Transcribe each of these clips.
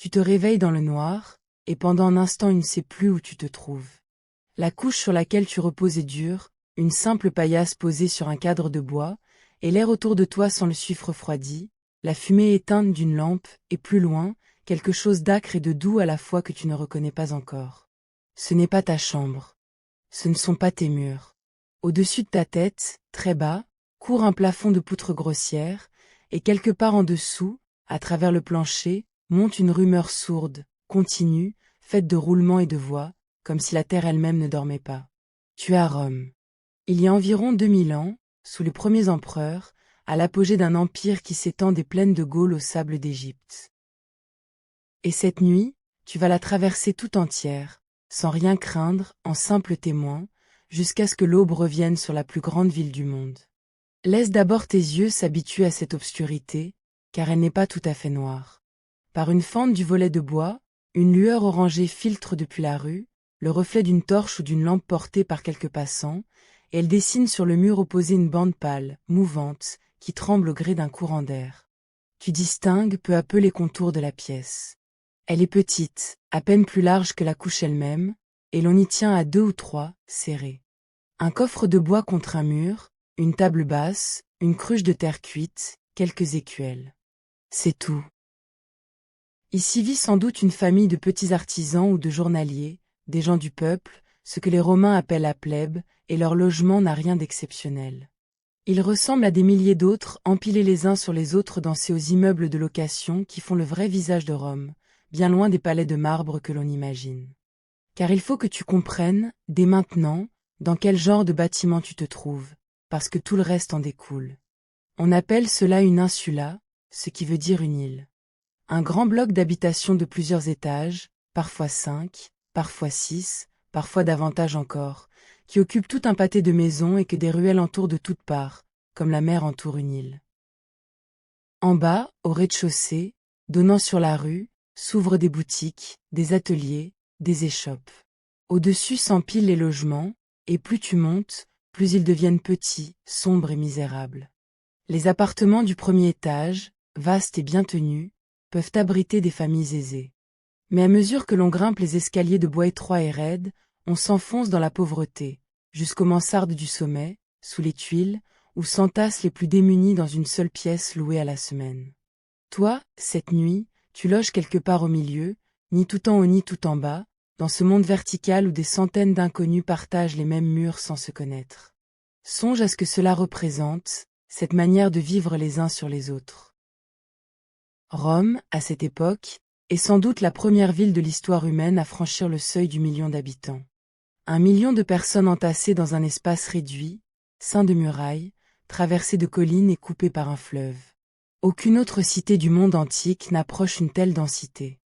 Tu te réveilles dans le noir, et pendant un instant tu ne sais plus où tu te trouves. La couche sur laquelle tu reposes est dure, une simple paillasse posée sur un cadre de bois, et l'air autour de toi sent le suif refroidi, la fumée éteinte d'une lampe, et plus loin, quelque chose d'âcre et de doux à la fois que tu ne reconnais pas encore. Ce n'est pas ta chambre. Ce ne sont pas tes murs. Au-dessus de ta tête, très bas, court un plafond de poutres grossières, et quelque part en dessous, à travers le plancher, monte une rumeur sourde, continue, faite de roulements et de voix, comme si la terre elle-même ne dormait pas. Tu es à Rome. Il y a environ 2000 ans, sous les premiers empereurs, à l'apogée d'un empire qui s'étend des plaines de Gaule aux sables d'Égypte. Et cette nuit, tu vas la traverser tout entière, sans rien craindre, en simple témoin, jusqu'à ce que l'aube revienne sur la plus grande ville du monde. Laisse d'abord tes yeux s'habituer à cette obscurité, car elle n'est pas tout à fait noire. Par une fente du volet de bois, une lueur orangée filtre depuis la rue, le reflet d'une torche ou d'une lampe portée par quelques passants, et elle dessine sur le mur opposé une bande pâle, mouvante, qui tremble au gré d'un courant d'air. Tu distingues peu à peu les contours de la pièce. Elle est petite, à peine plus large que la couche elle-même, et l'on y tient à 2 ou 3, serrés. Un coffre de bois contre un mur, une table basse, une cruche de terre cuite, quelques écuelles. C'est tout. Ici vit sans doute une famille de petits artisans ou de journaliers, des gens du peuple, ce que les Romains appellent la plèbe, et leur logement n'a rien d'exceptionnel. Ils ressemblent à des milliers d'autres, empilés les uns sur les autres dans ces hauts immeubles de location qui font le vrai visage de Rome, bien loin des palais de marbre que l'on imagine. Car il faut que tu comprennes, dès maintenant, dans quel genre de bâtiment tu te trouves, parce que tout le reste en découle. On appelle cela une insula, ce qui veut dire une île. Un grand bloc d'habitation de plusieurs étages, parfois 5, parfois 6, parfois davantage encore, qui occupe tout un pâté de maisons et que des ruelles entourent de toutes parts, comme la mer entoure une île. En bas, au rez-de-chaussée, donnant sur la rue, s'ouvrent des boutiques, des ateliers, des échoppes. Au-dessus s'empilent les logements, et plus tu montes, plus ils deviennent petits, sombres et misérables. Les appartements du premier étage, vastes et bien tenus, peuvent abriter des familles aisées. Mais à mesure que l'on grimpe les escaliers de bois étroits et raides, on s'enfonce dans la pauvreté, jusqu'aux mansardes du sommet, sous les tuiles, où s'entassent les plus démunis dans une seule pièce louée à la semaine. Toi, cette nuit, tu loges quelque part au milieu, ni tout en haut ni tout en bas, dans ce monde vertical où des centaines d'inconnus partagent les mêmes murs sans se connaître. Songe à ce que cela représente, cette manière de vivre les uns sur les autres. Rome, à cette époque, est sans doute la première ville de l'histoire humaine à franchir le seuil du million d'habitants. 1 million de personnes entassées dans un espace réduit, ceint de murailles, traversé de collines et coupé par un fleuve. Aucune autre cité du monde antique n'approche une telle densité.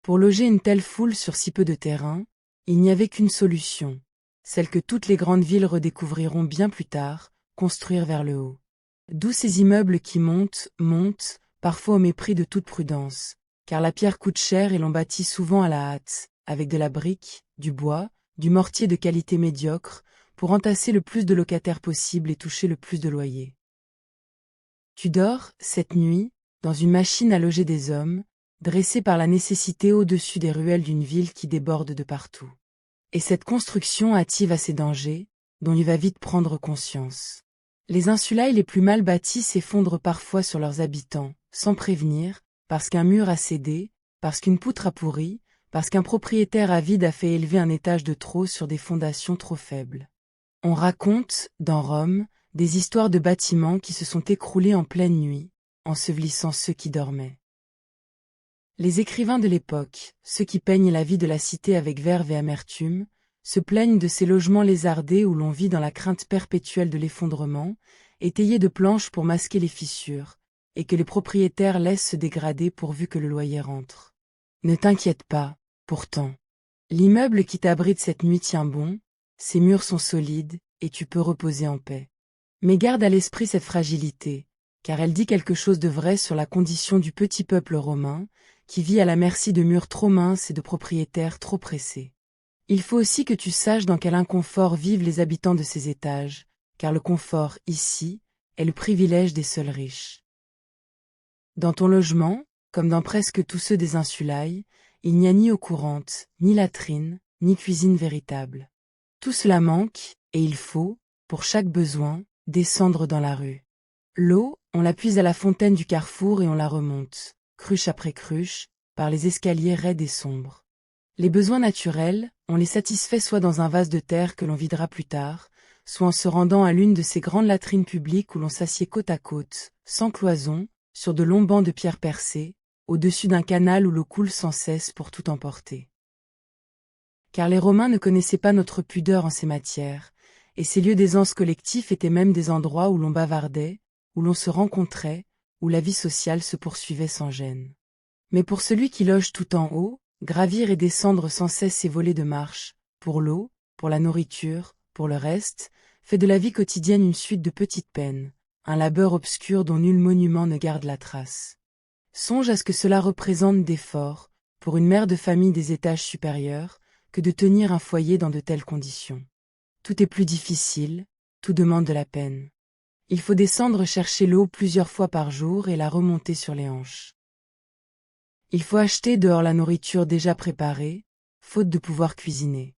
Pour loger une telle foule sur si peu de terrain, il n'y avait qu'une solution, celle que toutes les grandes villes redécouvriront bien plus tard, construire vers le haut. D'où ces immeubles qui montent, parfois au mépris de toute prudence, car la pierre coûte cher et l'on bâtit souvent à la hâte, avec de la brique, du bois, du mortier de qualité médiocre, pour entasser le plus de locataires possible et toucher le plus de loyers. Tu dors, cette nuit, dans une machine à loger des hommes, dressée par la nécessité au-dessus des ruelles d'une ville qui déborde de partout. Et cette construction hâtive à ses dangers, dont il va vite prendre conscience. Les insulae les plus mal bâtis s'effondrent parfois sur leurs habitants, sans prévenir, parce qu'un mur a cédé, parce qu'une poutre a pourri, parce qu'un propriétaire avide a fait élever un étage de trop sur des fondations trop faibles. On raconte, dans Rome, des histoires de bâtiments qui se sont écroulés en pleine nuit, ensevelissant ceux qui dormaient. Les écrivains de l'époque, ceux qui peignent la vie de la cité avec verve et amertume, se plaignent de ces logements lézardés où l'on vit dans la crainte perpétuelle de l'effondrement, étayés de planches pour masquer les fissures, et que les propriétaires laissent se dégrader pourvu que le loyer rentre. Ne t'inquiète pas, pourtant. L'immeuble qui t'abrite cette nuit tient bon, ses murs sont solides, et tu peux reposer en paix. Mais garde à l'esprit cette fragilité, car elle dit quelque chose de vrai sur la condition du petit peuple romain, qui vit à la merci de murs trop minces et de propriétaires trop pressés. Il faut aussi que tu saches dans quel inconfort vivent les habitants de ces étages, car le confort, ici, est le privilège des seuls riches. Dans ton logement, comme dans presque tous ceux des insulailles, il n'y a ni eau courante, ni latrine, ni cuisine véritable. Tout cela manque, et il faut, pour chaque besoin, descendre dans la rue. L'eau, on la puise à la fontaine du carrefour et on la remonte, cruche après cruche, par les escaliers raides et sombres. Les besoins naturels, on les satisfait soit dans un vase de terre que l'on videra plus tard, soit en se rendant à l'une de ces grandes latrines publiques où l'on s'assied côte à côte, sans cloison, sur de longs bancs de pierre percés, au-dessus d'un canal où l'eau coule sans cesse pour tout emporter. Car les Romains ne connaissaient pas notre pudeur en ces matières, et ces lieux d'aisance collectif étaient même des endroits où l'on bavardait, où l'on se rencontrait, où la vie sociale se poursuivait sans gêne. Mais pour celui qui loge tout en haut, gravir et descendre sans cesse ses volets de marche, pour l'eau, pour la nourriture, pour le reste, fait de la vie quotidienne une suite de petites peines, un labeur obscur dont nul monument ne garde la trace. Songe à ce que cela représente d'efforts, pour une mère de famille des étages supérieurs, que de tenir un foyer dans de telles conditions. Tout est plus difficile, tout demande de la peine. Il faut descendre chercher l'eau plusieurs fois par jour et la remonter sur les hanches. Il faut acheter dehors la nourriture déjà préparée, faute de pouvoir cuisiner.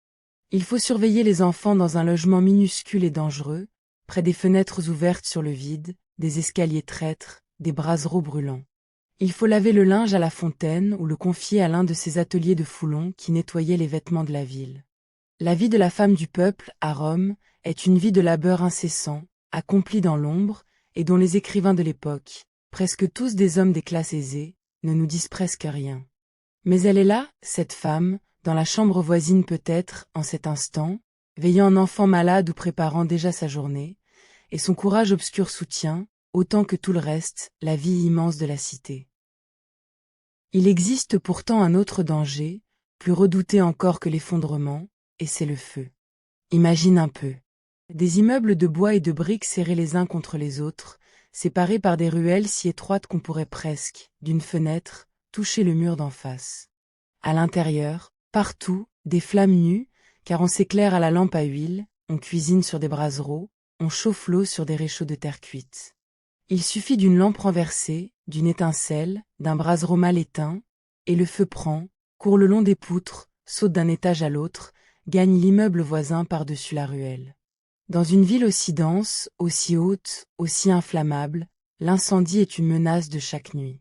Il faut surveiller les enfants dans un logement minuscule et dangereux, près des fenêtres ouvertes sur le vide, des escaliers traîtres, des braseros brûlants. Il faut laver le linge à la fontaine ou le confier à l'un de ces ateliers de foulons qui nettoyaient les vêtements de la ville. La vie de la femme du peuple, à Rome, est une vie de labeur incessant, accomplie dans l'ombre, et dont les écrivains de l'époque, presque tous des hommes des classes aisées, ne nous disent presque rien. Mais elle est là, cette femme, dans la chambre voisine peut-être, en cet instant, veillant un enfant malade ou préparant déjà sa journée, et son courage obscur soutient, autant que tout le reste, la vie immense de la cité. Il existe pourtant un autre danger, plus redouté encore que l'effondrement, et c'est le feu. Imagine un peu. Des immeubles de bois et de briques serrés les uns contre les autres, séparés par des ruelles si étroites qu'on pourrait presque, d'une fenêtre, toucher le mur d'en face. À l'intérieur, partout, des flammes nues, car on s'éclaire à la lampe à huile, on cuisine sur des braseros, on chauffe l'eau sur des réchauds de terre cuite. Il suffit d'une lampe renversée, d'une étincelle, d'un brasero mal éteint, et le feu prend, court le long des poutres, saute d'un étage à l'autre, gagne l'immeuble voisin par-dessus la ruelle. Dans une ville aussi dense, aussi haute, aussi inflammable, l'incendie est une menace de chaque nuit.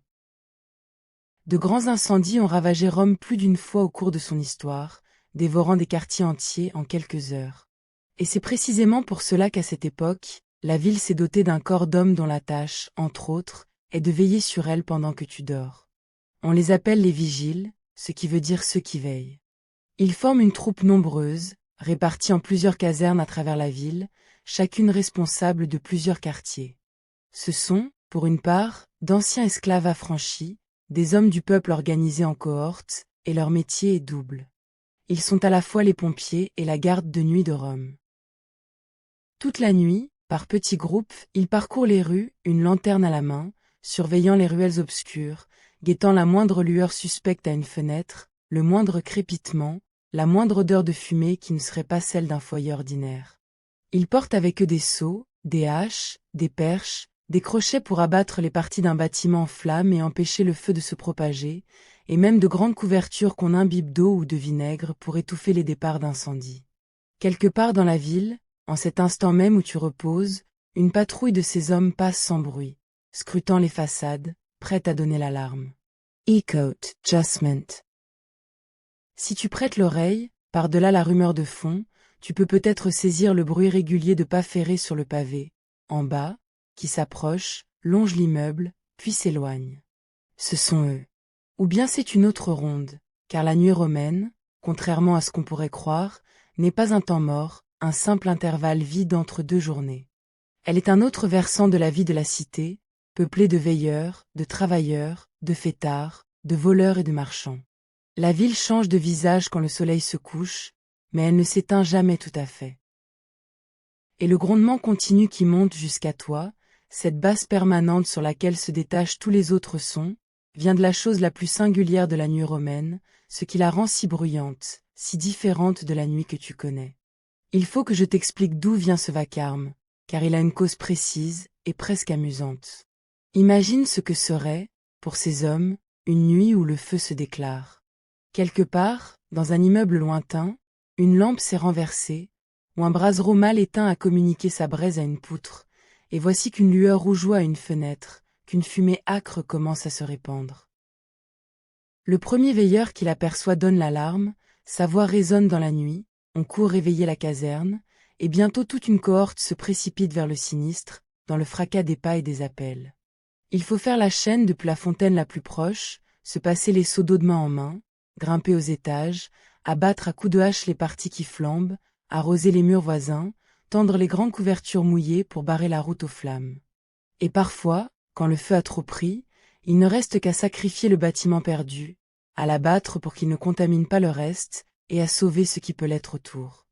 De grands incendies ont ravagé Rome plus d'une fois au cours de son histoire, dévorant des quartiers entiers en quelques heures. Et c'est précisément pour cela qu'à cette époque, la ville s'est dotée d'un corps d'hommes dont la tâche, entre autres, est de veiller sur elle pendant que tu dors. On les appelle les vigiles, ce qui veut dire ceux qui veillent. Ils forment une troupe nombreuse, répartie en plusieurs casernes à travers la ville, chacune responsable de plusieurs quartiers. Ce sont, pour une part, d'anciens esclaves affranchis, des hommes du peuple organisés en cohortes, et leur métier est double. Ils sont à la fois les pompiers et la garde de nuit de Rome. Toute la nuit, par petits groupes, ils parcourent les rues, une lanterne à la main, surveillant les ruelles obscures, guettant la moindre lueur suspecte à une fenêtre, le moindre crépitement, la moindre odeur de fumée qui ne serait pas celle d'un foyer ordinaire. Ils portent avec eux des seaux, des haches, des perches, des crochets pour abattre les parties d'un bâtiment en flammes et empêcher le feu de se propager, et même de grandes couvertures qu'on imbibe d'eau ou de vinaigre pour étouffer les départs d'incendie. Quelque part dans la ville, en cet instant même où tu reposes, une patrouille de ces hommes passe sans bruit, scrutant les façades, prête à donner l'alarme. Echoed Adjustment. Si tu prêtes l'oreille, par-delà la rumeur de fond, tu peux peut-être saisir le bruit régulier de pas ferrés sur le pavé, en bas, qui s'approche, longe l'immeuble, puis s'éloigne. Ce sont eux. Ou bien c'est une autre ronde, car la nuit romaine, contrairement à ce qu'on pourrait croire, n'est pas un temps mort, un simple intervalle vide entre deux journées. Elle est un autre versant de la vie de la cité, peuplée de veilleurs, de travailleurs, de fêtards, de voleurs et de marchands. La ville change de visage quand le soleil se couche, mais elle ne s'éteint jamais tout à fait. Et le grondement continu qui monte jusqu'à toi, cette base permanente sur laquelle se détachent tous les autres sons, vient de la chose la plus singulière de la nuit romaine, ce qui la rend si bruyante, si différente de la nuit que tu connais. Il faut que je t'explique d'où vient ce vacarme, car il a une cause précise et presque amusante. Imagine ce que serait, pour ces hommes, une nuit où le feu se déclare. Quelque part, dans un immeuble lointain, une lampe s'est renversée, ou un brasero mal éteint a communiqué sa braise à une poutre, et voici qu'une lueur rougeoie à une fenêtre, qu'une fumée âcre commence à se répandre. Le premier veilleur qui l'aperçoit donne l'alarme, sa voix résonne dans la nuit, on court réveiller la caserne, et bientôt toute une cohorte se précipite vers le sinistre, dans le fracas des pas et des appels. Il faut faire la chaîne depuis la fontaine la plus proche, se passer les seaux d'eau de main en main, grimper aux étages, abattre à coups de hache les parties qui flambent, arroser les murs voisins, tendre les grandes couvertures mouillées pour barrer la route aux flammes. Et parfois, quand le feu a trop pris, il ne reste qu'à sacrifier le bâtiment perdu, à l'abattre pour qu'il ne contamine pas le reste, et à sauver ce qui peut l'être autour.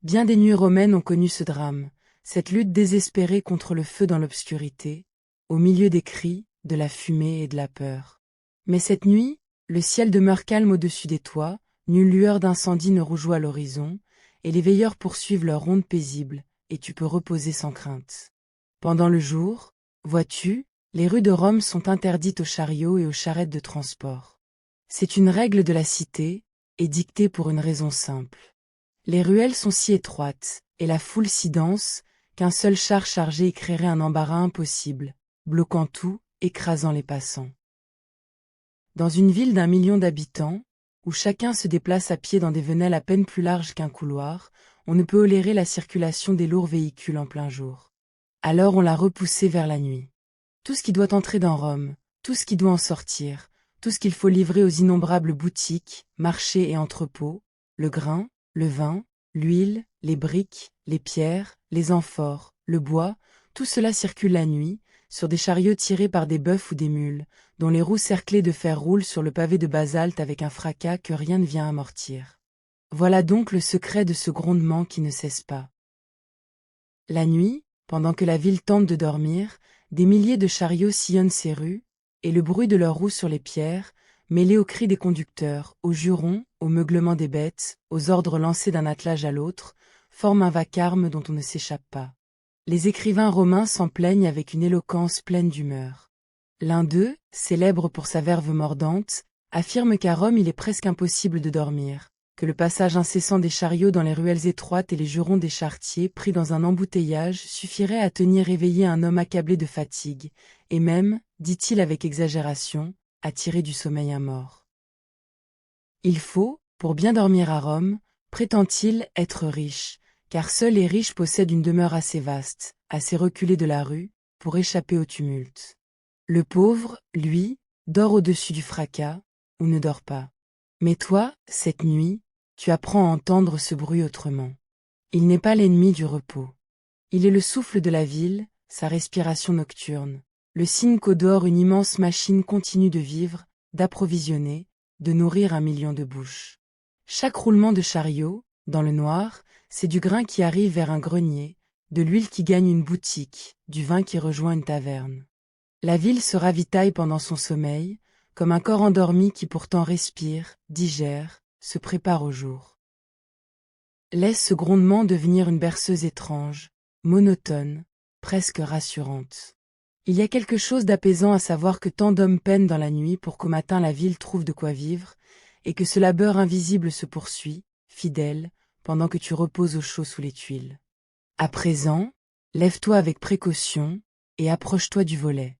Bien des nuits romaines ont connu ce drame, cette lutte désespérée contre le feu dans l'obscurité, au milieu des cris, de la fumée et de la peur. Mais cette nuit, le ciel demeure calme au-dessus des toits, nulle lueur d'incendie ne rougeoie l'horizon, et les veilleurs poursuivent leur ronde paisible, et tu peux reposer sans crainte. Pendant le jour, vois-tu, les rues de Rome sont interdites aux chariots et aux charrettes de transport. C'est une règle de la cité, et dictée pour une raison simple. Les ruelles sont si étroites, et la foule si dense, qu'un seul char chargé y créerait un embarras impossible, bloquant tout, écrasant les passants. Dans une ville d'1 million d'habitants, où chacun se déplace à pied dans des venelles à peine plus larges qu'un couloir, on ne peut tolérer la circulation des lourds véhicules en plein jour. Alors on l'a repoussé vers la nuit. Tout ce qui doit entrer dans Rome, tout ce qui doit en sortir, tout ce qu'il faut livrer aux innombrables boutiques, marchés et entrepôts, le grain, le vin, l'huile, les briques, les pierres, les amphores, le bois, tout cela circule la nuit, sur des chariots tirés par des bœufs ou des mules, dont les roues cerclées de fer roulent sur le pavé de basalte avec un fracas que rien ne vient amortir. Voilà donc le secret de ce grondement qui ne cesse pas. La nuit, pendant que la ville tente de dormir, des milliers de chariots sillonnent ces rues, et le bruit de leurs roues sur les pierres, mêlé aux cris des conducteurs, aux jurons, au meuglement des bêtes, aux ordres lancés d'un attelage à l'autre, forme un vacarme dont on ne s'échappe pas. Les écrivains romains s'en plaignent avec une éloquence pleine d'humeur. L'un d'eux, célèbre pour sa verve mordante, affirme qu'à Rome il est presque impossible de dormir, que le passage incessant des chariots dans les ruelles étroites et les jurons des charretiers pris dans un embouteillage suffirait à tenir éveillé un homme accablé de fatigue, et même, dit-il avec exagération, à tirer du sommeil un mort. Il faut, pour bien dormir à Rome, prétend-il, être riche, car seuls les riches possèdent une demeure assez vaste, assez reculée de la rue, pour échapper au tumulte. Le pauvre, lui, dort au-dessus du fracas, ou ne dort pas. Mais toi, cette nuit, tu apprends à entendre ce bruit autrement. Il n'est pas l'ennemi du repos. Il est le souffle de la ville, sa respiration nocturne, le signe qu'au dehors une immense machine continue de vivre, d'approvisionner, de nourrir 1 million de bouches. Chaque roulement de chariot, dans le noir, c'est du grain qui arrive vers un grenier, de l'huile qui gagne une boutique, du vin qui rejoint une taverne. La ville se ravitaille pendant son sommeil, comme un corps endormi qui pourtant respire, digère, se prépare au jour. Laisse ce grondement devenir une berceuse étrange, monotone, presque rassurante. Il y a quelque chose d'apaisant à savoir que tant d'hommes peinent dans la nuit pour qu'au matin la ville trouve de quoi vivre, et que ce labeur invisible se poursuit, fidèle, pendant que tu reposes au chaud sous les tuiles. À présent, lève-toi avec précaution, et approche-toi du volet.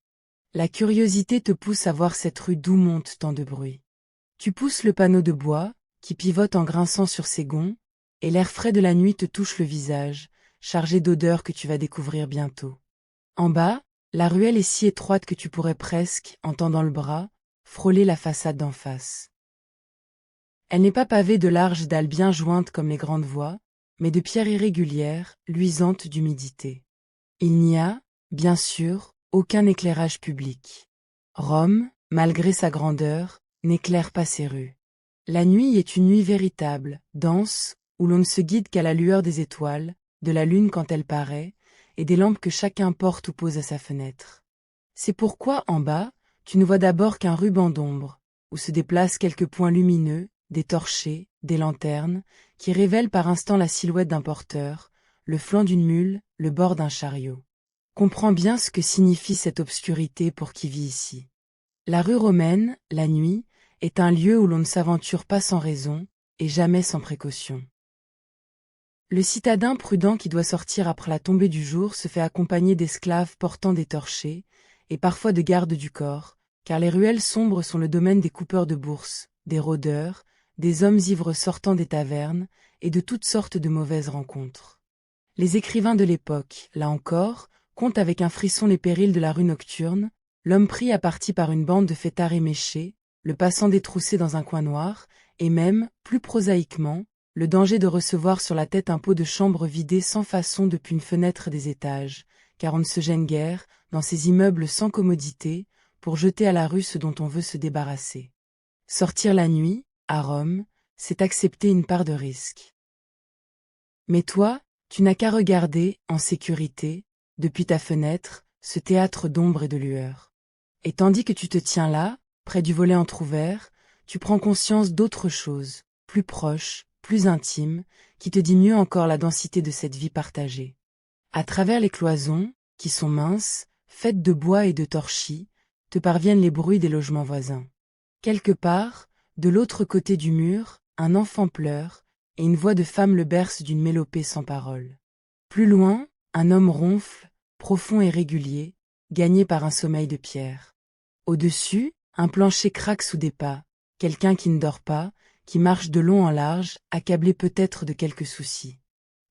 La curiosité te pousse à voir cette rue d'où monte tant de bruit. Tu pousses le panneau de bois, qui pivote en grinçant sur ses gonds, et l'air frais de la nuit te touche le visage, chargé d'odeurs que tu vas découvrir bientôt. En bas, la ruelle est si étroite que tu pourrais presque, en tendant le bras, frôler la façade d'en face. Elle n'est pas pavée de larges dalles bien jointes comme les grandes voies, mais de pierres irrégulières, luisantes d'humidité. Il n'y a, bien sûr, aucun éclairage public. Rome, malgré sa grandeur, n'éclaire pas ses rues. La nuit est une nuit véritable, dense, où l'on ne se guide qu'à la lueur des étoiles, de la lune quand elle paraît, et des lampes que chacun porte ou pose à sa fenêtre. C'est pourquoi, en bas, tu ne vois d'abord qu'un ruban d'ombre, où se déplacent quelques points lumineux, des torchers, des lanternes, qui révèlent par instant la silhouette d'un porteur, le flanc d'une mule, le bord d'un chariot. Comprends bien ce que signifie cette obscurité pour qui vit ici. La rue romaine, la nuit, est un lieu où l'on ne s'aventure pas sans raison, et jamais sans précaution. Le citadin prudent qui doit sortir après la tombée du jour se fait accompagner d'esclaves portant des torchers, et parfois de gardes du corps, car les ruelles sombres sont le domaine des coupeurs de bourse, des rôdeurs, des hommes ivres sortant des tavernes, et de toutes sortes de mauvaises rencontres. Les écrivains de l'époque, là encore, comptent avec un frisson les périls de la rue nocturne, l'homme pris à partie par une bande de fêtards éméchés, le passant détroussé dans un coin noir, et même, plus prosaïquement, le danger de recevoir sur la tête un pot de chambre vidé sans façon depuis une fenêtre des étages, car on ne se gêne guère, dans ces immeubles sans commodité, pour jeter à la rue ce dont on veut se débarrasser. Sortir la nuit, à Rome, c'est accepter une part de risque. Mais toi, tu n'as qu'à regarder, en sécurité, depuis ta fenêtre, ce théâtre d'ombre et de lueur. Et tandis que tu te tiens là, près du volet entr'ouvert, tu prends conscience d'autre chose, plus proche, plus intime, qui te dit mieux encore la densité de cette vie partagée. À travers les cloisons, qui sont minces, faites de bois et de torchis, te parviennent les bruits des logements voisins. Quelque part, de l'autre côté du mur, un enfant pleure, et une voix de femme le berce d'une mélopée sans parole. Plus loin, un homme ronfle, profond et régulier, gagné par un sommeil de pierre. Au-dessus, un plancher craque sous des pas, quelqu'un qui ne dort pas, qui marche de long en large, accablé peut-être de quelques soucis.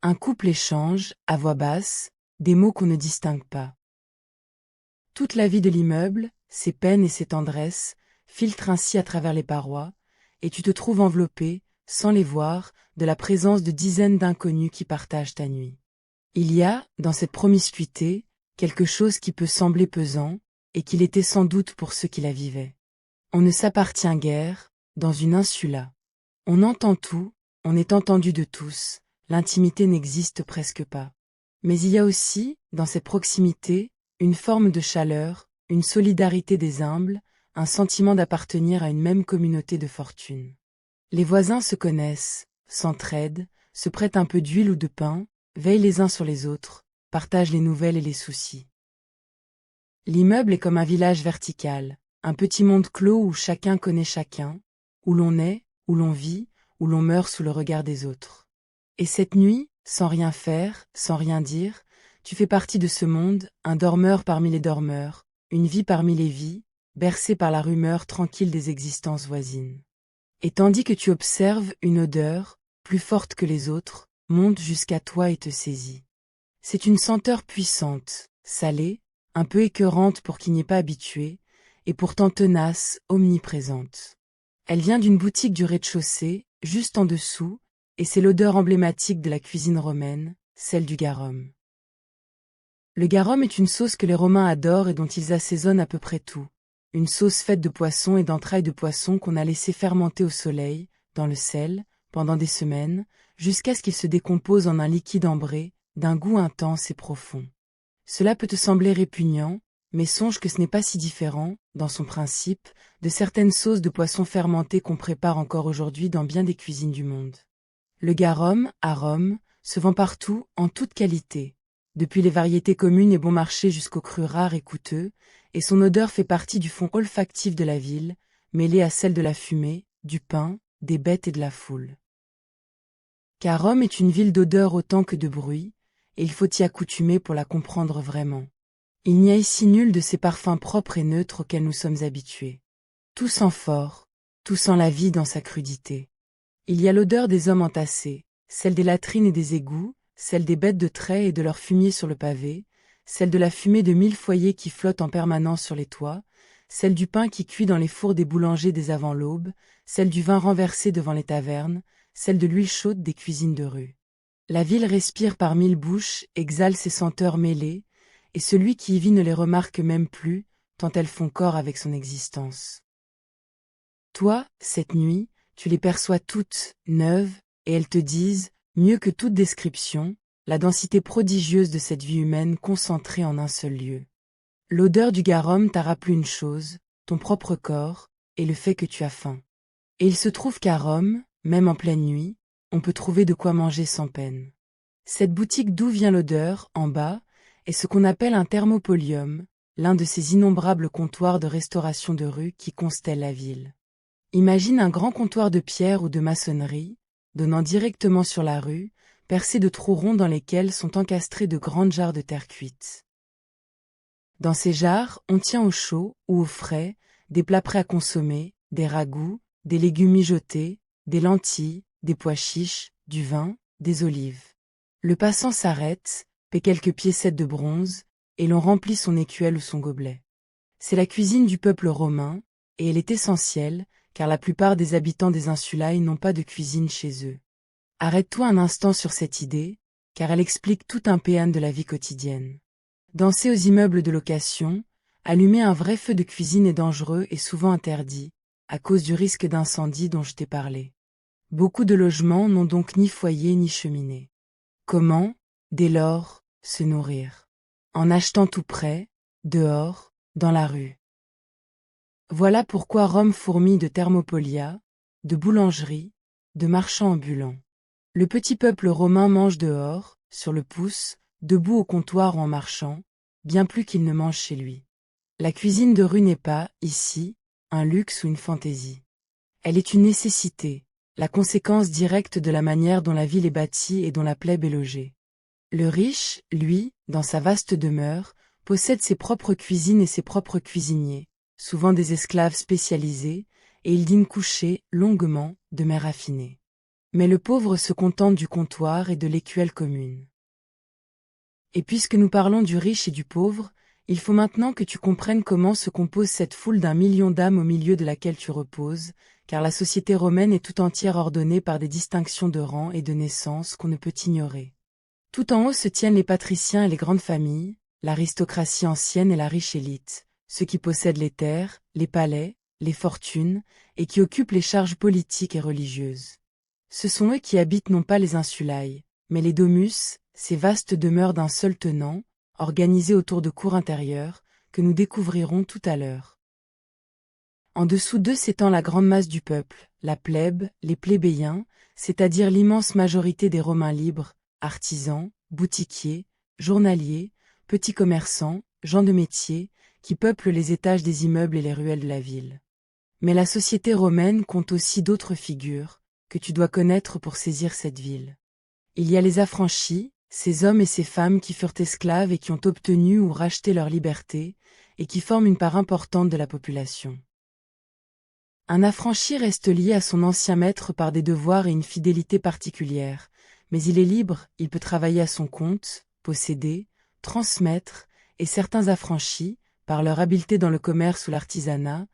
Un couple échange, à voix basse, des mots qu'on ne distingue pas. Toute la vie de l'immeuble, ses peines et ses tendresses, filtrent ainsi à travers les parois, et tu te trouves enveloppé, sans les voir, de la présence de dizaines d'inconnus qui partagent ta nuit. Il y a, dans cette promiscuité, quelque chose qui peut sembler pesant, et qui l'était sans doute pour ceux qui la vivaient. On ne s'appartient guère, dans une insula. On entend tout, on est entendu de tous, l'intimité n'existe presque pas. Mais il y a aussi, dans cette proximité, une forme de chaleur, une solidarité des humbles, un sentiment d'appartenir à une même communauté de fortune. Les voisins se connaissent, s'entraident, se prêtent un peu d'huile ou de pain, veillent les uns sur les autres, partagent les nouvelles et les soucis. L'immeuble est comme un village vertical, un petit monde clos où chacun connaît chacun, où l'on est, où l'on vit, où l'on meurt sous le regard des autres. Et cette nuit, sans rien faire, sans rien dire, tu fais partie de ce monde, un dormeur parmi les dormeurs, une vie parmi les vies, bercé par la rumeur tranquille des existences voisines. Et tandis que tu observes, une odeur, plus forte que les autres, monte jusqu'à toi et te saisit. C'est une senteur puissante, salée, un peu écœurante pour qui n'y est pas habitué, et pourtant tenace, omniprésente. Elle vient d'une boutique du rez-de-chaussée, juste en dessous, et c'est l'odeur emblématique de la cuisine romaine, celle du garum. Le garum est une sauce que les Romains adorent et dont ils assaisonnent à peu près tout. Une sauce faite de poisson et d'entrailles de poisson qu'on a laissé fermenter au soleil, dans le sel, pendant des semaines, jusqu'à ce qu'il se décompose en un liquide ambré, d'un goût intense et profond. Cela peut te sembler répugnant, mais songe que ce n'est pas si différent, dans son principe, de certaines sauces de poisson fermentées qu'on prépare encore aujourd'hui dans bien des cuisines du monde. Le garum, à Rome, se vend partout, en toute qualité, depuis les variétés communes et bon marché jusqu'aux crus rares et coûteux, et son odeur fait partie du fond olfactif de la ville, mêlée à celle de la fumée, du pain, des bêtes et de la foule. Car Rome est une ville d'odeur autant que de bruit, et il faut y accoutumer pour la comprendre vraiment. Il n'y a ici nul de ces parfums propres et neutres auxquels nous sommes habitués. Tout sent fort, tout sent la vie dans sa crudité. Il y a l'odeur des hommes entassés, celle des latrines et des égouts, celle des bêtes de trait et de leur fumier sur le pavé, celle de la fumée de 1000 foyers qui flottent en permanence sur les toits, celle du pain qui cuit dans les fours des boulangers dès avant l'aube, celle du vin renversé devant les tavernes, celle de l'huile chaude des cuisines de rue. La ville respire par 1000 bouches, exhale ses senteurs mêlées, et celui qui y vit ne les remarque même plus, tant elles font corps avec son existence. Toi, cette nuit, tu les perçois toutes, neuves, et elles te disent, mieux que toute description, la densité prodigieuse de cette vie humaine concentrée en un seul lieu. L'odeur du garum t'a rappelé une chose, ton propre corps, et le fait que tu as faim. Et il se trouve qu'à Rome, même en pleine nuit, on peut trouver de quoi manger sans peine. Cette boutique d'où vient l'odeur, en bas, est ce qu'on appelle un thermopolium, l'un de ces innombrables comptoirs de restauration de rue qui constellent la ville. Imagine un grand comptoir de pierre ou de maçonnerie, donnant directement sur la rue, percé de trous ronds dans lesquels sont encastrées de grandes jarres de terre cuite. Dans ces jarres, on tient au chaud ou au frais des plats prêts à consommer, des ragoûts, des légumes mijotés, des lentilles, des pois chiches, du vin, des olives. Le passant s'arrête, paie quelques piécettes de bronze, et l'on remplit son écuelle ou son gobelet. C'est la cuisine du peuple romain, et elle est essentielle, car la plupart des habitants des insulae n'ont pas de cuisine chez eux. Arrête-toi un instant sur cette idée, car elle explique tout un péan de la vie quotidienne. Danser aux immeubles de location, allumer un vrai feu de cuisine est dangereux et souvent interdit, à cause du risque d'incendie dont je t'ai parlé. Beaucoup de logements n'ont donc ni foyer ni cheminée. Comment, dès lors, se nourrir? En achetant tout près, dehors, dans la rue. Voilà pourquoi Rome fourmille de thermopolia, de boulangeries, de marchands ambulants. Le petit peuple romain mange dehors, sur le pouce, debout au comptoir ou en marchant, bien plus qu'il ne mange chez lui. La cuisine de rue n'est pas, ici, un luxe ou une fantaisie. Elle est une nécessité, la conséquence directe de la manière dont la ville est bâtie et dont la plèbe est logée. Le riche, lui, dans sa vaste demeure, possède ses propres cuisines et ses propres cuisiniers, souvent des esclaves spécialisés, et il dîne couché, longuement, de mets raffinés. Mais le pauvre se contente du comptoir et de l'écuelle commune. Et puisque nous parlons du riche et du pauvre, il faut maintenant que tu comprennes comment se compose cette foule d'1 million d'âmes au milieu de laquelle tu reposes, car la société romaine est tout entière ordonnée par des distinctions de rang et de naissance qu'on ne peut ignorer. Tout en haut se tiennent les patriciens et les grandes familles, l'aristocratie ancienne et la riche élite, ceux qui possèdent les terres, les palais, les fortunes, et qui occupent les charges politiques et religieuses. Ce sont eux qui habitent non pas les insulae, mais les domus, ces vastes demeures d'un seul tenant, organisées autour de cours intérieures, que nous découvrirons tout à l'heure. En dessous d'eux s'étend la grande masse du peuple, la plèbe, les plébéiens, c'est-à-dire l'immense majorité des Romains libres, artisans, boutiquiers, journaliers, petits commerçants, gens de métier, qui peuplent les étages des immeubles et les ruelles de la ville. Mais la société romaine compte aussi d'autres figures, que tu dois connaître pour saisir cette ville. Il y a les affranchis, ces hommes et ces femmes qui furent esclaves et qui ont obtenu ou racheté leur liberté, et qui forment une part importante de la population. Un affranchi reste lié à son ancien maître par des devoirs et une fidélité particulière, mais il est libre, il peut travailler à son compte, posséder, transmettre, et certains affranchis, par leur habileté dans le commerce ou l'artisanat,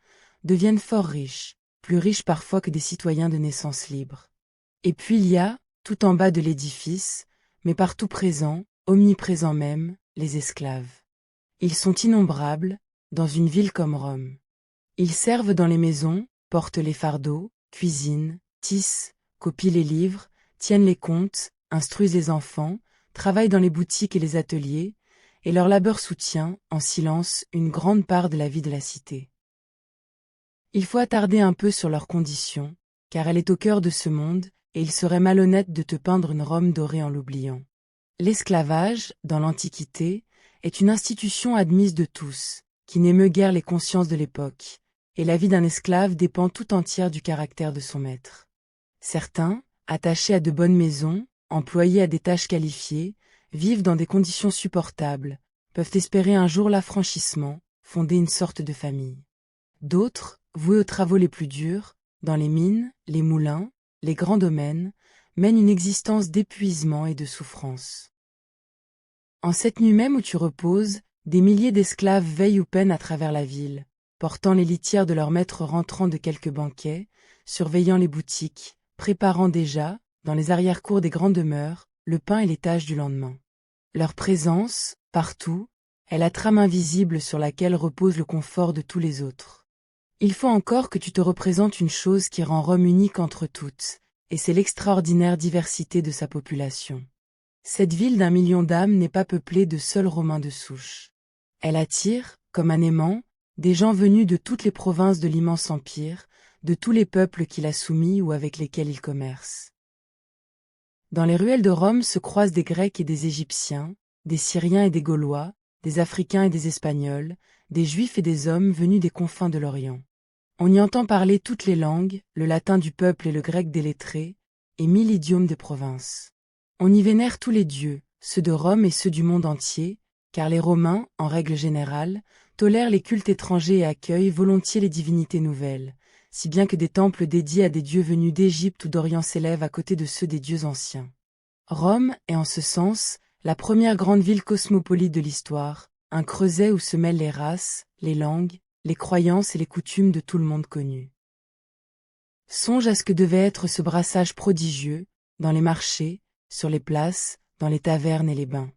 deviennent fort riches, plus riches parfois que des citoyens de naissance libre. Et puis il y a, tout en bas de l'édifice, mais partout présents, omniprésents même, les esclaves. Ils sont innombrables, dans une ville comme Rome. Ils servent dans les maisons, portent les fardeaux, cuisinent, tissent, copient les livres, tiennent les comptes, instruisent les enfants, travaillent dans les boutiques et les ateliers, et leur labeur soutient, en silence, une grande part de la vie de la cité. Il faut attarder un peu sur leur condition, car elle est au cœur de ce monde, et il serait malhonnête de te peindre une Rome dorée en l'oubliant. L'esclavage, dans l'Antiquité, est une institution admise de tous, qui n'émeut guère les consciences de l'époque, et la vie d'un esclave dépend tout entière du caractère de son maître. Certains, attachés à de bonnes maisons, employés à des tâches qualifiées, vivent dans des conditions supportables, peuvent espérer un jour l'affranchissement, fonder une sorte de famille. D'autres, voués aux travaux les plus durs, dans les mines, les moulins, les grands domaines, mènent une existence d'épuisement et de souffrance. En cette nuit même où tu reposes, des milliers d'esclaves veillent ou peinent à travers la ville, portant les litières de leurs maîtres rentrant de quelques banquets, surveillant les boutiques, préparant déjà, dans les arrière-cours des grandes demeures, le pain et les tâches du lendemain. Leur présence, partout, est la trame invisible sur laquelle repose le confort de tous les autres. Il faut encore que tu te représentes une chose qui rend Rome unique entre toutes, et c'est l'extraordinaire diversité de sa population. Cette ville d'1 million d'âmes n'est pas peuplée de seuls Romains de souche. Elle attire, comme un aimant, des gens venus de toutes les provinces de l'immense empire, de tous les peuples qu'il a soumis ou avec lesquels il commerce. Dans les ruelles de Rome se croisent des Grecs et des Égyptiens, des Syriens et des Gaulois, des Africains et des Espagnols, des Juifs et des hommes venus des confins de l'Orient. On y entend parler toutes les langues, le latin du peuple et le grec des lettrés, et 1000 idiomes des provinces. On y vénère tous les dieux, ceux de Rome et ceux du monde entier, car les Romains, en règle générale, tolèrent les cultes étrangers et accueillent volontiers les divinités nouvelles, si bien que des temples dédiés à des dieux venus d'Égypte ou d'Orient s'élèvent à côté de ceux des dieux anciens. Rome est en ce sens la première grande ville cosmopolite de l'histoire, un creuset où se mêlent les races, les langues, les croyances et les coutumes de tout le monde connu. Songe à ce que devait être ce brassage prodigieux, dans les marchés, sur les places, dans les tavernes et les bains.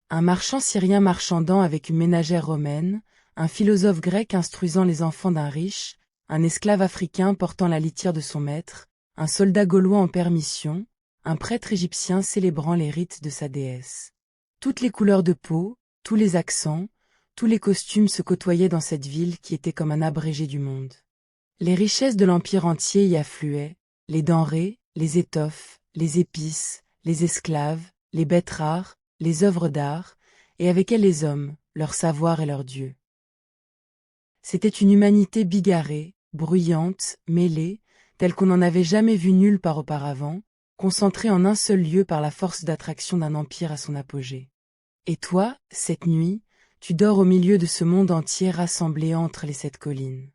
Un marchand syrien marchandant avec une ménagère romaine, un philosophe grec instruisant les enfants d'un riche, un esclave africain portant la litière de son maître, un soldat gaulois en permission, un prêtre égyptien célébrant les rites de sa déesse. Toutes les couleurs de peau, tous les accents, tous les costumes se côtoyaient dans cette ville qui était comme un abrégé du monde. Les richesses de l'empire entier y affluaient, les denrées, les étoffes, les épices, les esclaves, les bêtes rares, les œuvres d'art, et avec elles les hommes, leur savoir et leurs dieux. C'était une humanité bigarrée, bruyante, mêlée, telle qu'on n'en avait jamais vu nulle part auparavant, concentrée en un seul lieu par la force d'attraction d'un empire à son apogée. Et toi, cette nuit, tu dors au milieu de ce monde entier rassemblé entre les 7 collines.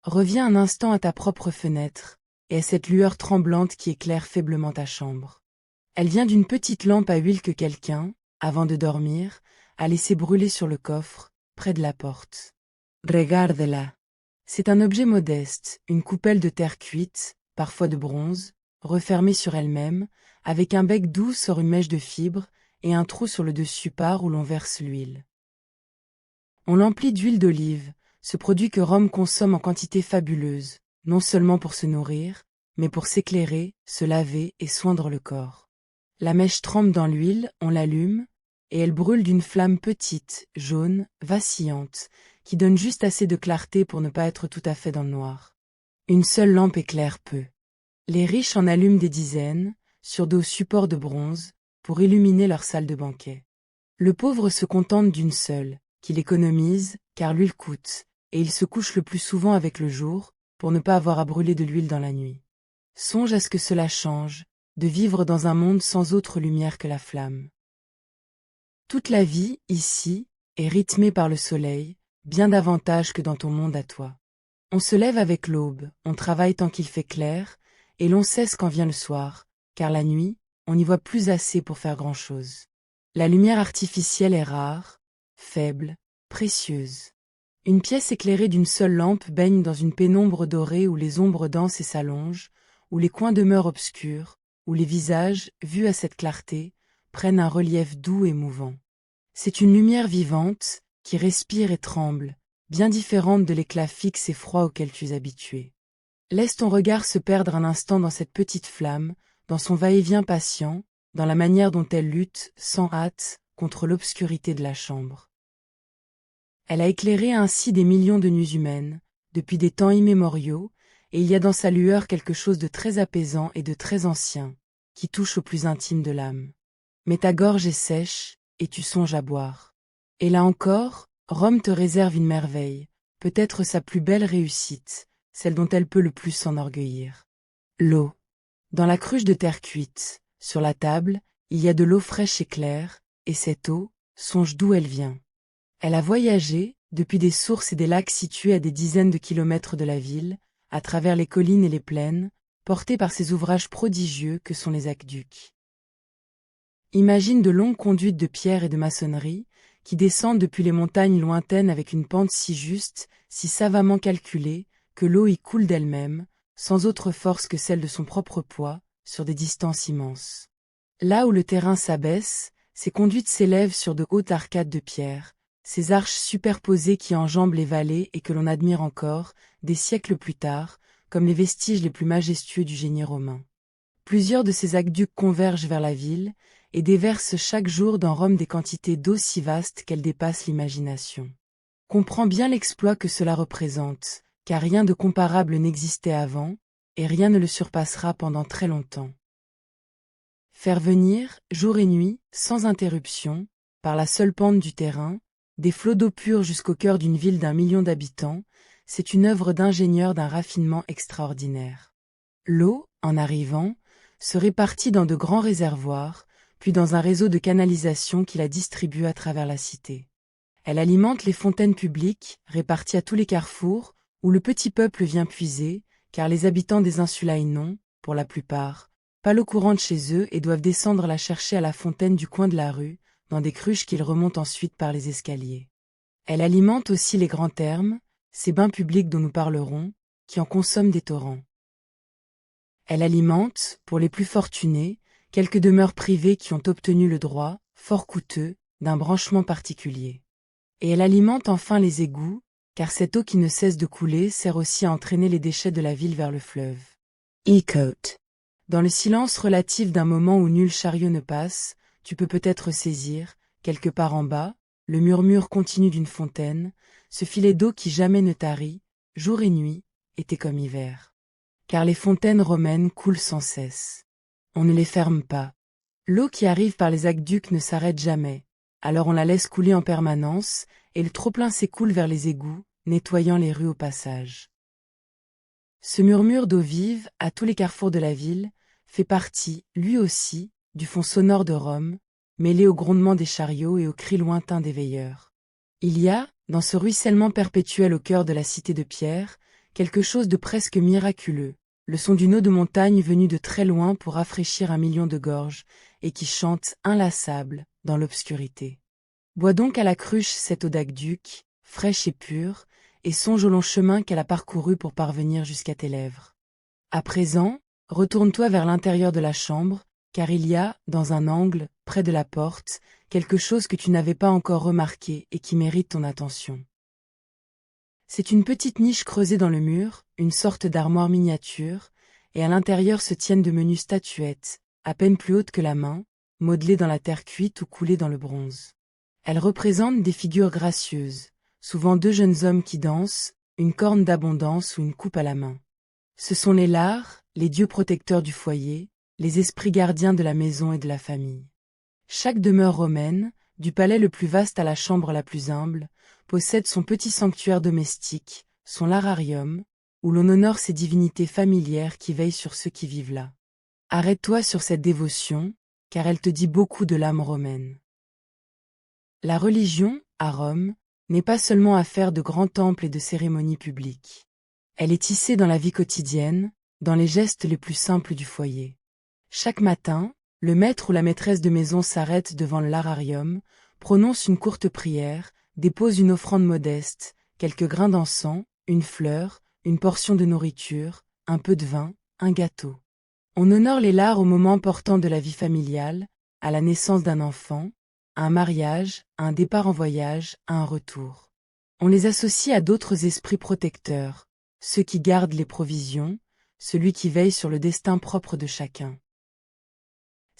Reviens un instant à ta propre fenêtre, et à cette lueur tremblante qui éclaire faiblement ta chambre. Elle vient d'une petite lampe à huile que quelqu'un, avant de dormir, a laissé brûler sur le coffre, près de la porte. Regarde-la. C'est un objet modeste, une coupelle de terre cuite, parfois de bronze, refermée sur elle-même, avec un bec doux sort une mèche de fibres, et un trou sur le dessus par où l'on verse l'huile. On l'emplit d'huile d'olive, ce produit que Rome consomme en quantité fabuleuse, non seulement pour se nourrir, mais pour s'éclairer, se laver et soindre le corps. La mèche trempe dans l'huile, on l'allume, et elle brûle d'une flamme petite, jaune, vacillante, qui donne juste assez de clarté pour ne pas être tout à fait dans le noir. Une seule lampe éclaire peu. Les riches en allument des dizaines, sur de supports de bronze, pour illuminer leur salle de banquet. Le pauvre se contente d'une seule, qu'il économise, car l'huile coûte, et il se couche le plus souvent avec le jour, pour ne pas avoir à brûler de l'huile dans la nuit. Songe à ce que cela change, de vivre dans un monde sans autre lumière que la flamme. Toute la vie, ici, est rythmée par le soleil, bien davantage que dans ton monde à toi. On se lève avec l'aube, on travaille tant qu'il fait clair, et l'on cesse quand vient le soir, car la nuit, on n'y voit plus assez pour faire grand-chose. La lumière artificielle est rare, faible, précieuse. Une pièce éclairée d'une seule lampe baigne dans une pénombre dorée où les ombres dansent et s'allongent, où les coins demeurent obscurs, où les visages, vus à cette clarté, prennent un relief doux et mouvant. C'est une lumière vivante, qui respire et tremble, bien différente de l'éclat fixe et froid auquel tu es habitué. Laisse ton regard se perdre un instant dans cette petite flamme, dans son va-et-vient patient, dans la manière dont elle lutte, sans hâte, contre l'obscurité de la chambre. Elle a éclairé ainsi des millions de nuits humaines, depuis des temps immémoriaux, et il y a dans sa lueur quelque chose de très apaisant et de très ancien, qui touche au plus intime de l'âme. Mais ta gorge est sèche, et tu songes à boire. Et là encore, Rome te réserve une merveille, peut-être sa plus belle réussite, celle dont elle peut le plus s'enorgueillir. L'eau. Dans la cruche de terre cuite, sur la table, il y a de l'eau fraîche et claire, et cette eau, songe d'où elle vient. Elle a voyagé, depuis des sources et des lacs situés à des dizaines de kilomètres de la ville, à travers les collines et les plaines, portée par ces ouvrages prodigieux que sont les aqueducs. Imagine de longues conduites de pierre et de maçonnerie, qui descendent depuis les montagnes lointaines avec une pente si juste, si savamment calculée, que l'eau y coule d'elle-même, sans autre force que celle de son propre poids, sur des distances immenses. Là où le terrain s'abaisse, ces conduites s'élèvent sur de hautes arcades de pierre, ces arches superposées qui enjambent les vallées et que l'on admire encore, des siècles plus tard, comme les vestiges les plus majestueux du génie romain. Plusieurs de ces aqueducs convergent vers la ville, et déversent chaque jour dans Rome des quantités d'eau si vastes qu'elles dépassent l'imagination. Comprends bien l'exploit que cela représente, car rien de comparable n'existait avant, et rien ne le surpassera pendant très longtemps. Faire venir, jour et nuit, sans interruption, par la seule pente du terrain, Des flots d'eau pure jusqu'au cœur d'une ville d'1 million d'habitants, c'est une œuvre d'ingénieur d'un raffinement extraordinaire. L'eau, en arrivant, se répartit dans de grands réservoirs, puis dans un réseau de canalisation qui la distribue à travers la cité. Elle alimente les fontaines publiques, réparties à tous les carrefours, où le petit peuple vient puiser, car les habitants des insulae n'ont, pour la plupart, pas l'eau courante chez eux et doivent descendre la chercher à la fontaine du coin de la rue, dans des cruches qu'ils remontent ensuite par les escaliers. Elle alimente aussi les grands thermes, ces bains publics dont nous parlerons, qui en consomment des torrents. Elle alimente, pour les plus fortunés, quelques demeures privées qui ont obtenu le droit, fort coûteux, d'un branchement particulier. Et elle alimente enfin les égouts, car cette eau qui ne cesse de couler sert aussi à entraîner les déchets de la ville vers le fleuve. Ecoute. Dans le silence relatif d'un moment où nul chariot ne passe, tu peux peut-être saisir, quelque part en bas, le murmure continu d'une fontaine, ce filet d'eau qui jamais ne tarit, jour et nuit, été comme hiver. Car les fontaines romaines coulent sans cesse. On ne les ferme pas. L'eau qui arrive par les aqueducs ne s'arrête jamais, alors on la laisse couler en permanence, et le trop-plein s'écoule vers les égouts, nettoyant les rues au passage. Ce murmure d'eau vive, à tous les carrefours de la ville, fait partie, lui aussi, du fond sonore de Rome, mêlé au grondement des chariots et aux cris lointains des veilleurs. Il y a, dans ce ruissellement perpétuel au cœur de la cité de pierre, quelque chose de presque miraculeux, le son d'une eau de montagne venue de très loin pour rafraîchir 1 million de gorges, et qui chante, inlassable, dans l'obscurité. Bois donc à la cruche cette eau d'aqueduc, fraîche et pure, et songe au long chemin qu'elle a parcouru pour parvenir jusqu'à tes lèvres. À présent, retourne-toi vers l'intérieur de la chambre, car il y a, dans un angle, près de la porte, quelque chose que tu n'avais pas encore remarqué et qui mérite ton attention. C'est une petite niche creusée dans le mur, une sorte d'armoire miniature, et à l'intérieur se tiennent de menues statuettes, à peine plus hautes que la main, modelées dans la terre cuite ou coulées dans le bronze. Elles représentent des figures gracieuses, souvent 2 jeunes hommes qui dansent, une corne d'abondance ou une coupe à la main. Ce sont les Lares, les dieux protecteurs du foyer, les esprits gardiens de la maison et de la famille. Chaque demeure romaine, du palais le plus vaste à la chambre la plus humble, possède son petit sanctuaire domestique, son lararium, où l'on honore ces divinités familières qui veillent sur ceux qui vivent là. Arrête-toi sur cette dévotion, car elle te dit beaucoup de l'âme romaine. La religion, à Rome, n'est pas seulement affaire de grands temples et de cérémonies publiques. Elle est tissée dans la vie quotidienne, dans les gestes les plus simples du foyer. Chaque matin, le maître ou la maîtresse de maison s'arrête devant le lararium, prononce une courte prière, dépose une offrande modeste, quelques grains d'encens, une fleur, une portion de nourriture, un peu de vin, un gâteau. On honore les Lares au moment important de la vie familiale, à la naissance d'un enfant, à un mariage, à un départ en voyage, à un retour. On les associe à d'autres esprits protecteurs, ceux qui gardent les provisions, celui qui veille sur le destin propre de chacun.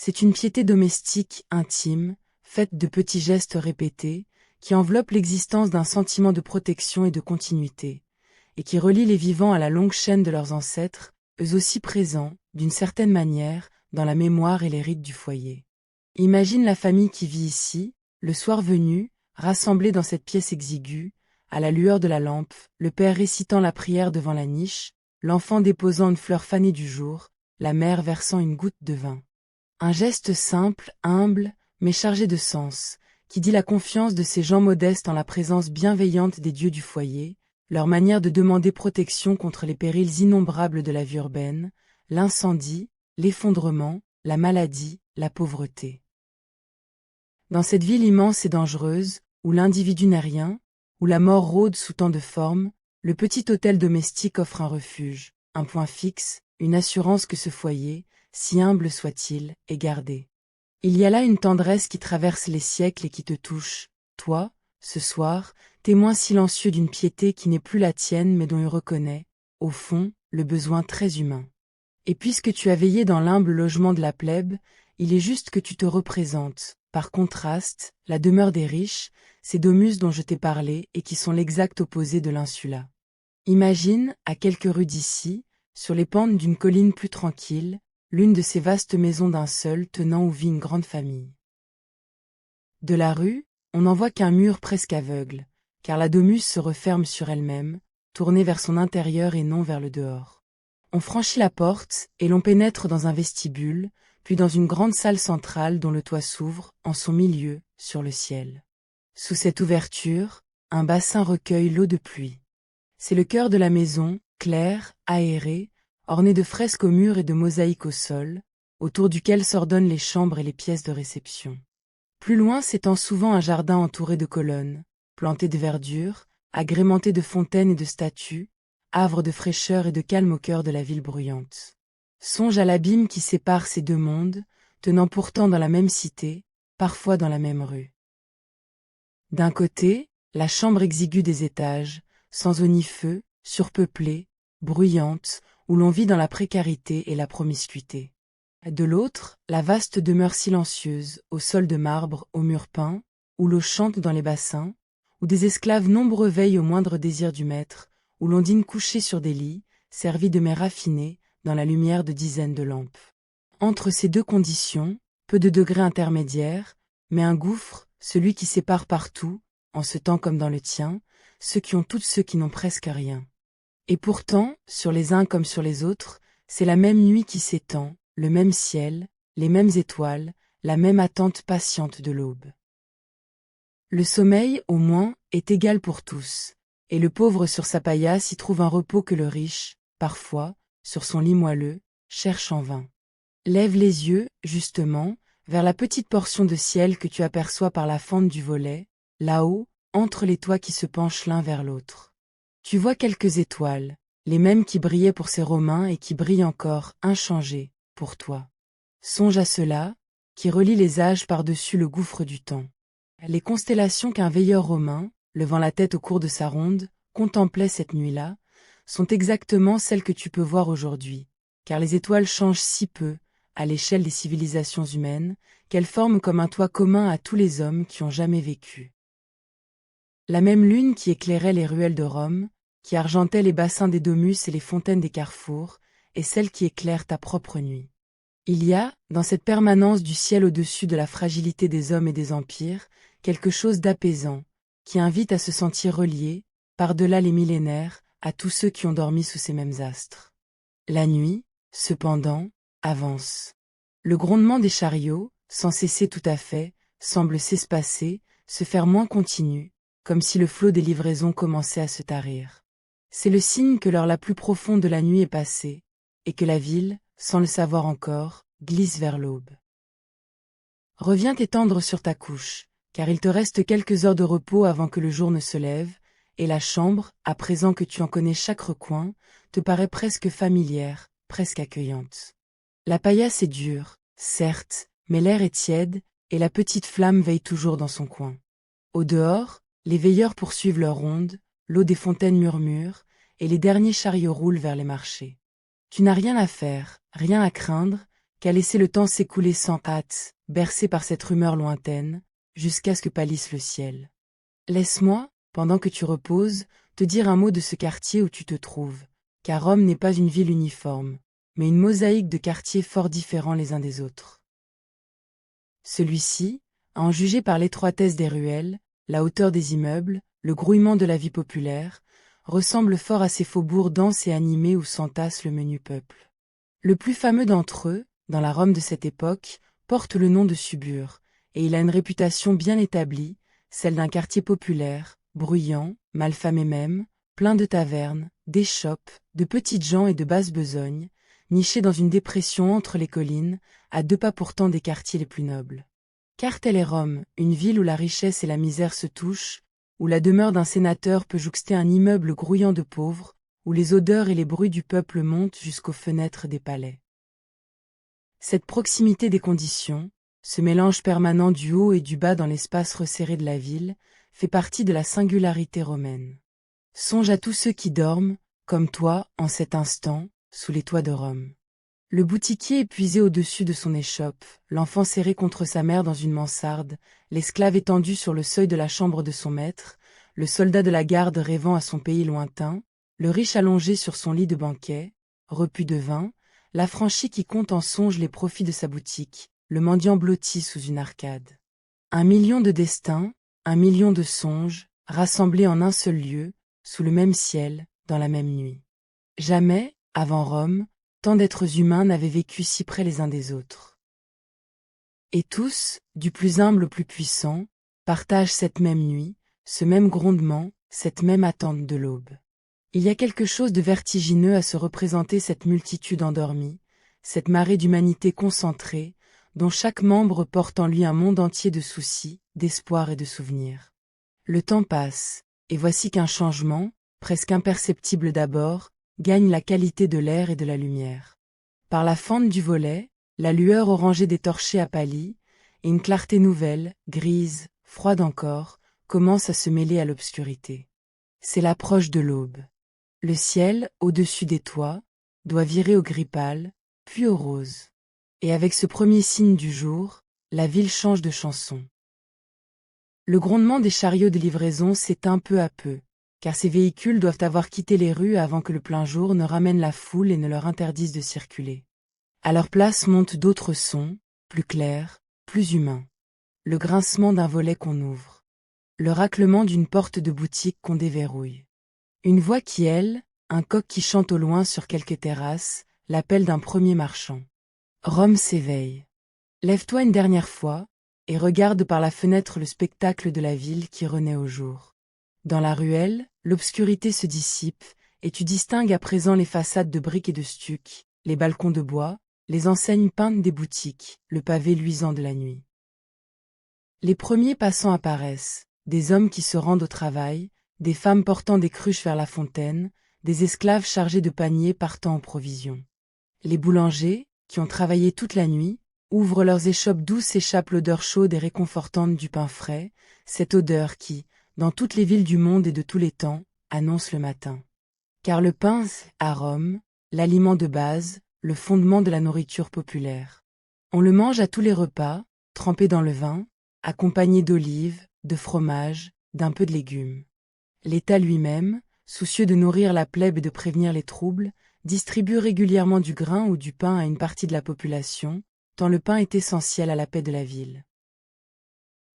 C'est une piété domestique, intime, faite de petits gestes répétés, qui enveloppe l'existence d'un sentiment de protection et de continuité, et qui relie les vivants à la longue chaîne de leurs ancêtres, eux aussi présents, d'une certaine manière, dans la mémoire et les rites du foyer. Imagine la famille qui vit ici, le soir venu, rassemblée dans cette pièce exiguë, à la lueur de la lampe, le père récitant la prière devant la niche, l'enfant déposant une fleur fanée du jour, la mère versant une goutte de vin. Un geste simple, humble, mais chargé de sens, qui dit la confiance de ces gens modestes en la présence bienveillante des dieux du foyer, leur manière de demander protection contre les périls innombrables de la vie urbaine, l'incendie, l'effondrement, la maladie, la pauvreté. Dans cette ville immense et dangereuse, où l'individu n'est rien, où la mort rôde sous tant de formes, le petit hôtel domestique offre un refuge, un point fixe, une assurance que ce foyer, si humble soit-il, est gardé. Il y a là une tendresse qui traverse les siècles et qui te touche, toi, ce soir, témoin silencieux d'une piété qui n'est plus la tienne mais dont il reconnaît, au fond, le besoin très humain. Et puisque tu as veillé dans l'humble logement de la plèbe, il est juste que tu te représentes, par contraste, la demeure des riches, ces domus dont je t'ai parlé et qui sont l'exact opposé de l'insula. Imagine, à quelques rues d'ici, sur les pentes d'une colline plus tranquille, l'une de ces vastes maisons d'un seul tenant où vit une grande famille. De la rue, on n'en voit qu'un mur presque aveugle, car la domus se referme sur elle-même, tournée vers son intérieur et non vers le dehors. On franchit la porte, et l'on pénètre dans un vestibule, puis dans une grande salle centrale dont le toit s'ouvre, en son milieu, sur le ciel. Sous cette ouverture, un bassin recueille l'eau de pluie. C'est le cœur de la maison, clair, aéré, orné de fresques aux murs et de mosaïques au sol, autour duquel s'ordonnent les chambres et les pièces de réception. Plus loin s'étend souvent un jardin entouré de colonnes, planté de verdure, agrémenté de fontaines et de statues, havre de fraîcheur et de calme au cœur de la ville bruyante. Songe à l'abîme qui sépare ces deux mondes, tenant pourtant dans la même cité, parfois dans la même rue. D'un côté, la chambre exiguë des étages, sans eau ni feu, surpeuplée, bruyante, où l'on vit dans la précarité et la promiscuité. De l'autre, la vaste demeure silencieuse, au sol de marbre, aux murs peints, où l'eau chante dans les bassins, où des esclaves nombreux veillent au moindre désir du maître, où l'on dîne couché sur des lits, servis de mets raffinés, dans la lumière de dizaines de lampes. Entre ces deux conditions, peu de degrés intermédiaires, mais un gouffre, celui qui sépare partout, en ce temps comme dans le tien, ceux qui ont tout, ceux qui n'ont presque rien. Et pourtant, sur les uns comme sur les autres, c'est la même nuit qui s'étend, le même ciel, les mêmes étoiles, la même attente patiente de l'aube. Le sommeil, au moins, est égal pour tous, et le pauvre sur sa paillasse y trouve un repos que le riche, parfois, sur son lit moelleux, cherche en vain. Lève les yeux, justement, vers la petite portion de ciel que tu aperçois par la fente du volet, là-haut, entre les toits qui se penchent l'un vers l'autre. Tu vois quelques étoiles, les mêmes qui brillaient pour ces Romains et qui brillent encore, inchangées, pour toi. Songe à cela, qui relie les âges par-dessus le gouffre du temps. Les constellations qu'un veilleur romain, levant la tête au cours de sa ronde, contemplait cette nuit-là, sont exactement celles que tu peux voir aujourd'hui, car les étoiles changent si peu, à l'échelle des civilisations humaines, qu'elles forment comme un toit commun à tous les hommes qui ont jamais vécu. La même lune qui éclairait les ruelles de Rome, qui argentait les bassins des domus et les fontaines des carrefours, est celle qui éclaire ta propre nuit. Il y a, dans cette permanence du ciel au-dessus de la fragilité des hommes et des empires, quelque chose d'apaisant, qui invite à se sentir relié, par-delà les millénaires, à tous ceux qui ont dormi sous ces mêmes astres. La nuit, cependant, avance. Le grondement des chariots, sans cesser tout à fait, semble s'espacer, se faire moins continu, comme si le flot des livraisons commençait à se tarir. C'est le signe que l'heure la plus profonde de la nuit est passée, et que la ville, sans le savoir encore, glisse vers l'aube. Reviens t'étendre sur ta couche, car il te reste quelques heures de repos avant que le jour ne se lève, et la chambre, à présent que tu en connais chaque recoin, te paraît presque familière, presque accueillante. La paillasse est dure, certes, mais l'air est tiède, et la petite flamme veille toujours dans son coin. Au dehors, les veilleurs poursuivent leur ronde, l'eau des fontaines murmure, et les derniers chariots roulent vers les marchés. Tu n'as rien à faire, rien à craindre, qu'à laisser le temps s'écouler sans hâte, bercé par cette rumeur lointaine, jusqu'à ce que pâlisse le ciel. Laisse-moi, pendant que tu reposes, te dire un mot de ce quartier où tu te trouves, car Rome n'est pas une ville uniforme, mais une mosaïque de quartiers fort différents les uns des autres. Celui-ci, à en juger par l'étroitesse des ruelles, la hauteur des immeubles, le grouillement de la vie populaire, ressemble fort à ces faubourgs denses et animés où s'entasse le menu peuple. Le plus fameux d'entre eux, dans la Rome de cette époque, porte le nom de Subur, et il a une réputation bien établie, celle d'un quartier populaire, bruyant, malfamé même, plein de tavernes, d'échoppes, de petites gens et de basses besognes, niché dans une dépression entre les collines, à 2 pas pourtant des quartiers les plus nobles. Car telle est Rome, une ville où la richesse et la misère se touchent, où la demeure d'un sénateur peut jouxter un immeuble grouillant de pauvres, où les odeurs et les bruits du peuple montent jusqu'aux fenêtres des palais. Cette proximité des conditions, ce mélange permanent du haut et du bas dans l'espace resserré de la ville, fait partie de la singularité romaine. Songe à tous ceux qui dorment, comme toi, en cet instant, sous les toits de Rome. Le boutiquier épuisé au-dessus de son échoppe, l'enfant serré contre sa mère dans une mansarde, l'esclave étendu sur le seuil de la chambre de son maître, le soldat de la garde rêvant à son pays lointain, le riche allongé sur son lit de banquet, repu de vin, l'affranchi qui compte en songe les profits de sa boutique, le mendiant blotti sous une arcade. 1 million de destins, un million de songes, rassemblés en un seul lieu, sous le même ciel, dans la même nuit. Jamais, avant Rome, tant d'êtres humains n'avaient vécu si près les uns des autres. Et tous, du plus humble au plus puissant, partagent cette même nuit, ce même grondement, cette même attente de l'aube. Il y a quelque chose de vertigineux à se représenter cette multitude endormie, cette marée d'humanité concentrée, dont chaque membre porte en lui un monde entier de soucis, d'espoirs et de souvenirs. Le temps passe, et voici qu'un changement, presque imperceptible d'abord, gagne la qualité de l'air et de la lumière. Par la fente du volet, la lueur orangée des torchers a pâli, et une clarté nouvelle, grise, froide encore, commence à se mêler à l'obscurité. C'est l'approche de l'aube. Le ciel, au-dessus des toits, doit virer au gris pâle, puis au rose. Et avec ce premier signe du jour, la ville change de chanson. Le grondement des chariots de livraison s'éteint peu à peu, car ces véhicules doivent avoir quitté les rues avant que le plein jour ne ramène la foule et ne leur interdise de circuler. À leur place montent d'autres sons, plus clairs, plus humains. Le grincement d'un volet qu'on ouvre. Le raclement d'une porte de boutique qu'on déverrouille. Une voix qui, elle, un coq qui chante au loin sur quelque terrasse, l'appel d'un premier marchand. Rome s'éveille. Lève-toi une dernière fois, et regarde par la fenêtre le spectacle de la ville qui renaît au jour. Dans la ruelle, l'obscurité se dissipe, et tu distingues à présent les façades de briques et de stuc, les balcons de bois, les enseignes peintes des boutiques, le pavé luisant de la nuit. Les premiers passants apparaissent, des hommes qui se rendent au travail, des femmes portant des cruches vers la fontaine, des esclaves chargés de paniers partant en provisions. Les boulangers, qui ont travaillé toute la nuit, ouvrent leurs échoppes d'où s'échappe l'odeur chaude et réconfortante du pain frais, cette odeur qui, dans toutes les villes du monde et de tous les temps, annonce le matin. Car le pain, à Rome, l'aliment de base, le fondement de la nourriture populaire. On le mange à tous les repas, trempé dans le vin, accompagné d'olives, de fromage, d'un peu de légumes. L'État lui-même, soucieux de nourrir la plèbe et de prévenir les troubles, distribue régulièrement du grain ou du pain à une partie de la population, tant le pain est essentiel à la paix de la ville.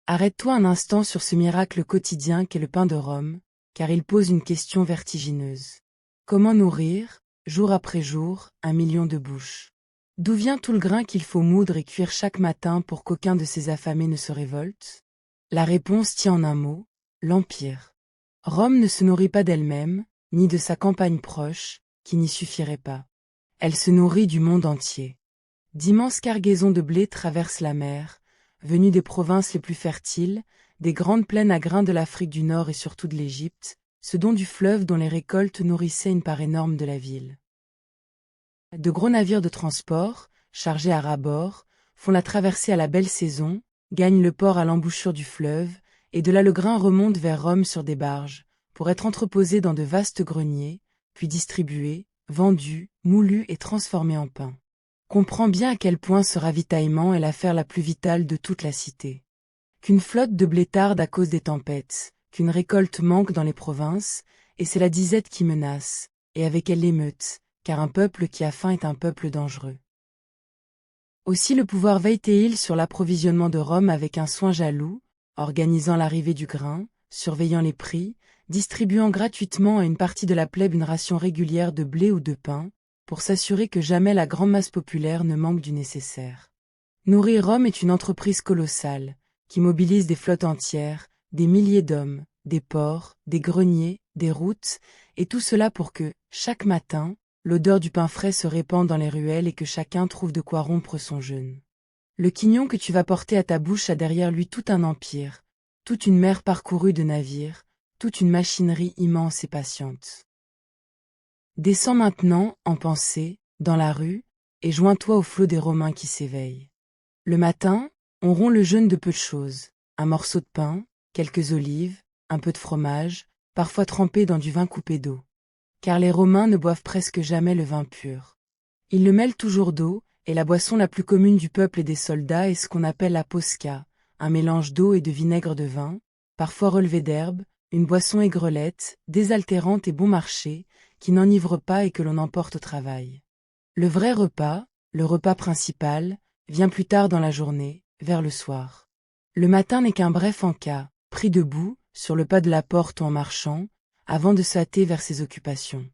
Arrête-toi un instant sur ce miracle quotidien qu'est le pain de Rome, car il pose une question vertigineuse. Comment nourrir, jour après jour, un million de bouches? D'où vient tout le grain qu'il faut moudre et cuire chaque matin pour qu'aucun de ces affamés ne se révolte? La réponse tient en un mot, l'Empire. Rome ne se nourrit pas d'elle-même, ni de sa campagne proche, qui n'y suffirait pas. Elle se nourrit du monde entier. D'immenses cargaisons de blé traversent la mer, venues des provinces les plus fertiles, des grandes plaines à grains de l'Afrique du Nord et surtout de l'Égypte, ce don du fleuve dont les récoltes nourrissaient une part énorme de la ville. De gros navires de transport, chargés à ras-bord, font la traversée à la belle saison, gagnent le port à l'embouchure du fleuve, et de là le grain remonte vers Rome sur des barges, pour être entreposé dans de vastes greniers, puis distribué, vendu, moulu et transformé en pain. Comprends bien à quel point ce ravitaillement est l'affaire la plus vitale de toute la cité. Qu'une flotte de blé tarde à cause des tempêtes, qu'une récolte manque dans les provinces, et c'est la disette qui menace, et avec elle l'émeute, car un peuple qui a faim est un peuple dangereux. Aussi le pouvoir veille-t-il sur l'approvisionnement de Rome avec un soin jaloux, organisant l'arrivée du grain, surveillant les prix, distribuant gratuitement à une partie de la plèbe une ration régulière de blé ou de pain, pour s'assurer que jamais la grande masse populaire ne manque du nécessaire. Nourrir Rome est une entreprise colossale, qui mobilise des flottes entières, des milliers d'hommes, des ports, des greniers, des routes, et tout cela pour que, chaque matin, l'odeur du pain frais se répande dans les ruelles et que chacun trouve de quoi rompre son jeûne. Le quignon que tu vas porter à ta bouche a derrière lui tout un empire, toute une mer parcourue de navires, toute une machinerie immense et patiente. Descends maintenant, en pensée, dans la rue, et joins-toi au flot des Romains qui s'éveillent. Le matin, on rompt le jeûne de peu de choses, un morceau de pain, quelques olives, un peu de fromage, parfois trempé dans du vin coupé d'eau. Car les Romains ne boivent presque jamais le vin pur. Ils le mêlent toujours d'eau, et la boisson la plus commune du peuple et des soldats est ce qu'on appelle la posca, un mélange d'eau et de vinaigre de vin, parfois relevé d'herbe, une boisson aigrelette, désaltérante et bon marché, qui n'enivre pas et que l'on emporte au travail. Le vrai repas, le repas principal, vient plus tard dans la journée, vers le soir. Le matin n'est qu'un bref encas, pris debout, sur le pas de la porte ou en marchant, avant de se hâter vers ses occupations.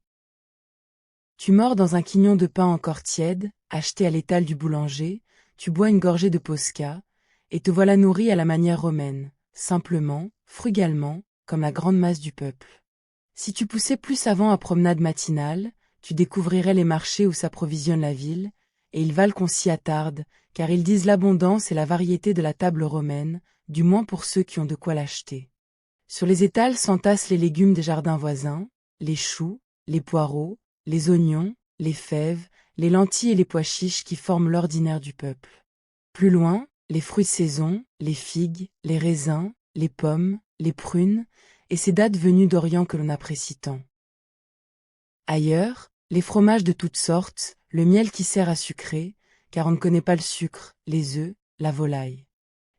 Tu mords dans un quignon de pain encore tiède, acheté à l'étal du boulanger, tu bois une gorgée de posca, et te voilà nourri à la manière romaine, simplement, frugalement, comme la grande masse du peuple. Si tu poussais plus avant à promenade matinale, tu découvrirais les marchés où s'approvisionne la ville, et ils valent qu'on s'y attarde, car ils disent l'abondance et la variété de la table romaine, du moins pour ceux qui ont de quoi l'acheter. Sur les étals s'entassent les légumes des jardins voisins, les choux, les poireaux, les oignons, les fèves, les lentilles et les pois chiches qui forment l'ordinaire du peuple. Plus loin, les fruits de saison, les figues, les raisins, les pommes, les prunes, et ces dattes venues d'Orient que l'on apprécie tant. Ailleurs, les fromages de toutes sortes, le miel qui sert à sucrer, car on ne connaît pas le sucre, les œufs, la volaille.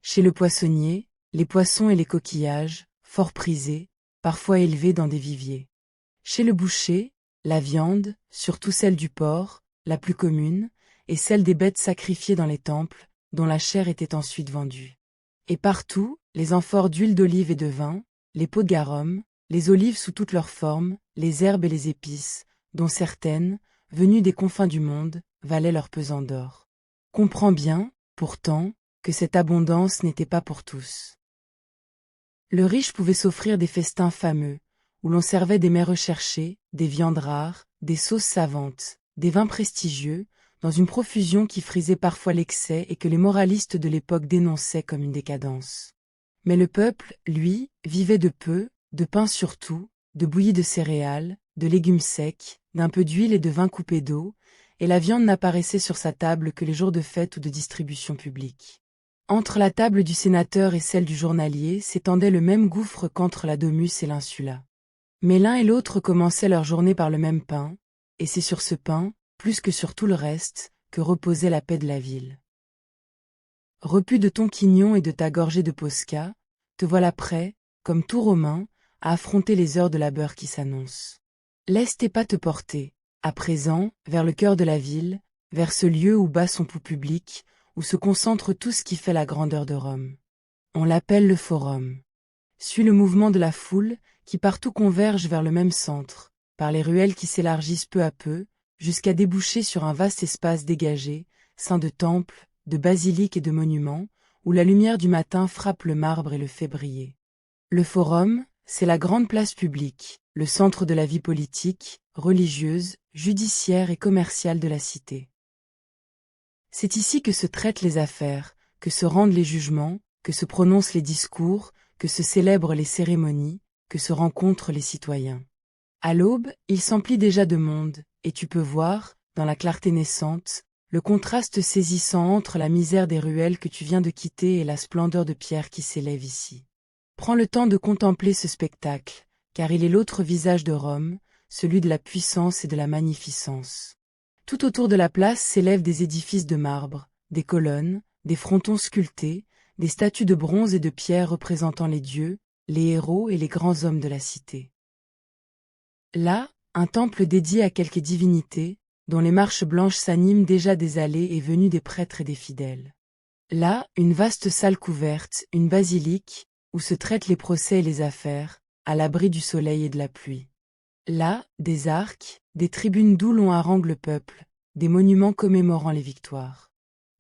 Chez le poissonnier, les poissons et les coquillages, fort prisés, parfois élevés dans des viviers. Chez le boucher, la viande, surtout celle du porc, la plus commune, et celle des bêtes sacrifiées dans les temples, dont la chair était ensuite vendue. Et partout, les amphores d'huile d'olive et de vin, les pots de garum, les olives sous toutes leurs formes, les herbes et les épices, dont certaines, venues des confins du monde, valaient leur pesant d'or. Comprends bien, pourtant, que cette abondance n'était pas pour tous. Le riche pouvait s'offrir des festins fameux, où l'on servait des mets recherchés, des viandes rares, des sauces savantes, des vins prestigieux, dans une profusion qui frisait parfois l'excès et que les moralistes de l'époque dénonçaient comme une décadence. Mais le peuple, lui, vivait de peu, de pain surtout, de bouillie de céréales, de légumes secs, d'un peu d'huile et de vin coupé d'eau, et la viande n'apparaissait sur sa table que les jours de fête ou de distribution publique. Entre la table du sénateur et celle du journalier s'étendait le même gouffre qu'entre la domus et l'insula. Mais l'un et l'autre commençaient leur journée par le même pain, et c'est sur ce pain, plus que sur tout le reste, que reposait la paix de la ville. Repu de ton quignon et de ta gorgée de posca, te voilà prêt, comme tout Romain, à affronter les heures de labeur qui s'annoncent. Laisse tes pas te porter, à présent, vers le cœur de la ville, vers ce lieu où bat son pouls public, où se concentre tout ce qui fait la grandeur de Rome. On l'appelle le Forum. Suis le mouvement de la foule, qui partout converge vers le même centre, par les ruelles qui s'élargissent peu à peu, jusqu'à déboucher sur un vaste espace dégagé, ceint de temples, de basiliques et de monuments, où la lumière du matin frappe le marbre et le fait briller. Le Forum, c'est la grande place publique, le centre de la vie politique, religieuse, judiciaire et commerciale de la cité. C'est ici que se traitent les affaires, que se rendent les jugements, que se prononcent les discours, que se célèbrent les cérémonies, que se rencontrent les citoyens. À l'aube, il s'emplit déjà de monde, et tu peux voir, dans la clarté naissante, le contraste saisissant entre la misère des ruelles que tu viens de quitter et la splendeur de pierre qui s'élève ici. Prends le temps de contempler ce spectacle, car il est l'autre visage de Rome, celui de la puissance et de la magnificence. Tout autour de la place s'élèvent des édifices de marbre, des colonnes, des frontons sculptés, des statues de bronze et de pierre représentant les dieux, les héros et les grands hommes de la cité. Là, un temple dédié à quelque divinité, dont les marches blanches s'animent déjà des allées et venues des prêtres et des fidèles. Là, une vaste salle couverte, une basilique, où se traitent les procès et les affaires, à l'abri du soleil et de la pluie. Là, des arcs, des tribunes d'où l'on harangue le peuple, des monuments commémorant les victoires.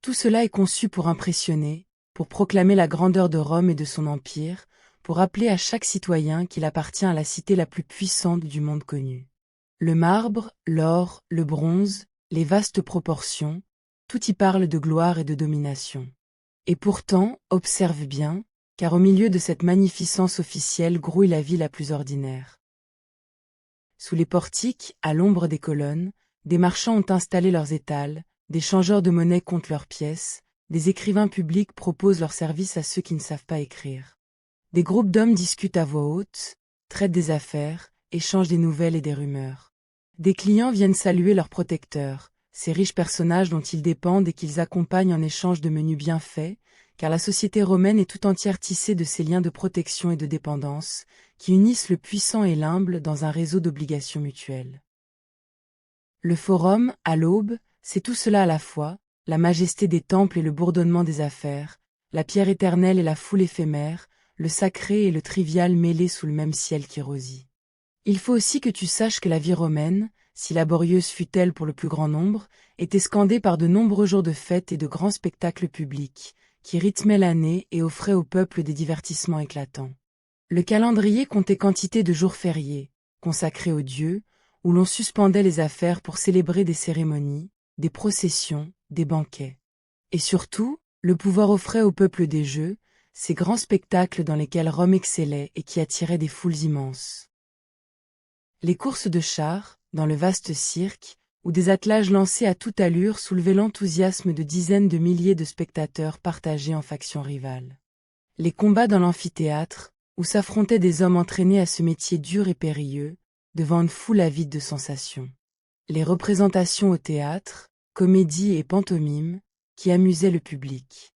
Tout cela est conçu pour impressionner, pour proclamer la grandeur de Rome et de son empire, pour rappeler à chaque citoyen qu'il appartient à la cité la plus puissante du monde connu. Le marbre, l'or, le bronze, les vastes proportions, tout y parle de gloire et de domination. Et pourtant, observe bien, car au milieu de cette magnificence officielle grouille la vie la plus ordinaire. Sous les portiques, à l'ombre des colonnes, des marchands ont installé leurs étals, des changeurs de monnaie comptent leurs pièces, des écrivains publics proposent leurs services à ceux qui ne savent pas écrire. Des groupes d'hommes discutent à voix haute, traitent des affaires, échangent des nouvelles et des rumeurs. Des clients viennent saluer leurs protecteurs, ces riches personnages dont ils dépendent et qu'ils accompagnent en échange de menus bien faits, car la société romaine est tout entière tissée de ces liens de protection et de dépendance, qui unissent le puissant et l'humble dans un réseau d'obligations mutuelles. Le Forum, à l'aube, c'est tout cela à la fois, la majesté des temples et le bourdonnement des affaires, la pierre éternelle et la foule éphémère, le sacré et le trivial mêlés sous le même ciel qui rosit. Il faut aussi que tu saches que la vie romaine, si laborieuse fut-elle pour le plus grand nombre, était scandée par de nombreux jours de fêtes et de grands spectacles publics, qui rythmaient l'année et offraient au peuple des divertissements éclatants. Le calendrier comptait quantité de jours fériés, consacrés aux dieux, où l'on suspendait les affaires pour célébrer des cérémonies, des processions, des banquets. Et surtout, le pouvoir offrait au peuple des jeux, ces grands spectacles dans lesquels Rome excellait et qui attiraient des foules immenses. Les courses de chars, dans le vaste cirque, où des attelages lancés à toute allure soulevaient l'enthousiasme de dizaines de milliers de spectateurs partagés en factions rivales. Les combats dans l'amphithéâtre, où s'affrontaient des hommes entraînés à ce métier dur et périlleux, devant une foule avide de sensations. Les représentations au théâtre, comédies et pantomimes, qui amusaient le public.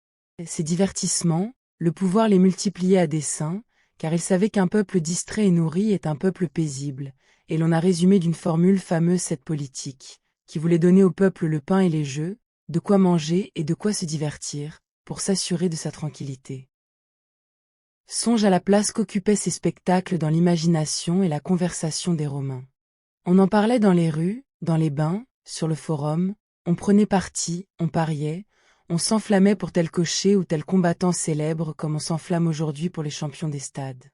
Ces divertissements, le pouvoir les multipliait à dessein, car il savait qu'un peuple distrait et nourri est un peuple paisible, et l'on a résumé d'une formule fameuse cette politique, qui voulait donner au peuple le pain et les jeux, de quoi manger et de quoi se divertir, pour s'assurer de sa tranquillité. Songe à la place qu'occupaient ces spectacles dans l'imagination et la conversation des Romains. On en parlait dans les rues, dans les bains, sur le forum, on prenait parti, on pariait, on s'enflammait pour tel cocher ou tel combattant célèbre comme on s'enflamme aujourd'hui pour les champions des stades.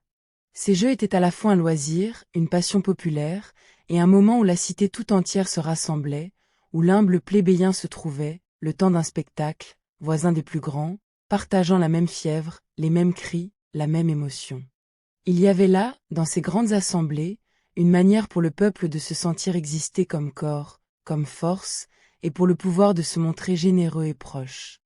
Ces jeux étaient à la fois un loisir, une passion populaire, et un moment où la cité tout entière se rassemblait, où l'humble plébéien se trouvait, le temps d'un spectacle, voisin des plus grands, partageant la même fièvre, les mêmes cris, la même émotion. Il y avait là, dans ces grandes assemblées, une manière pour le peuple de se sentir exister comme corps, comme force, et pour le pouvoir de se montrer généreux et proche.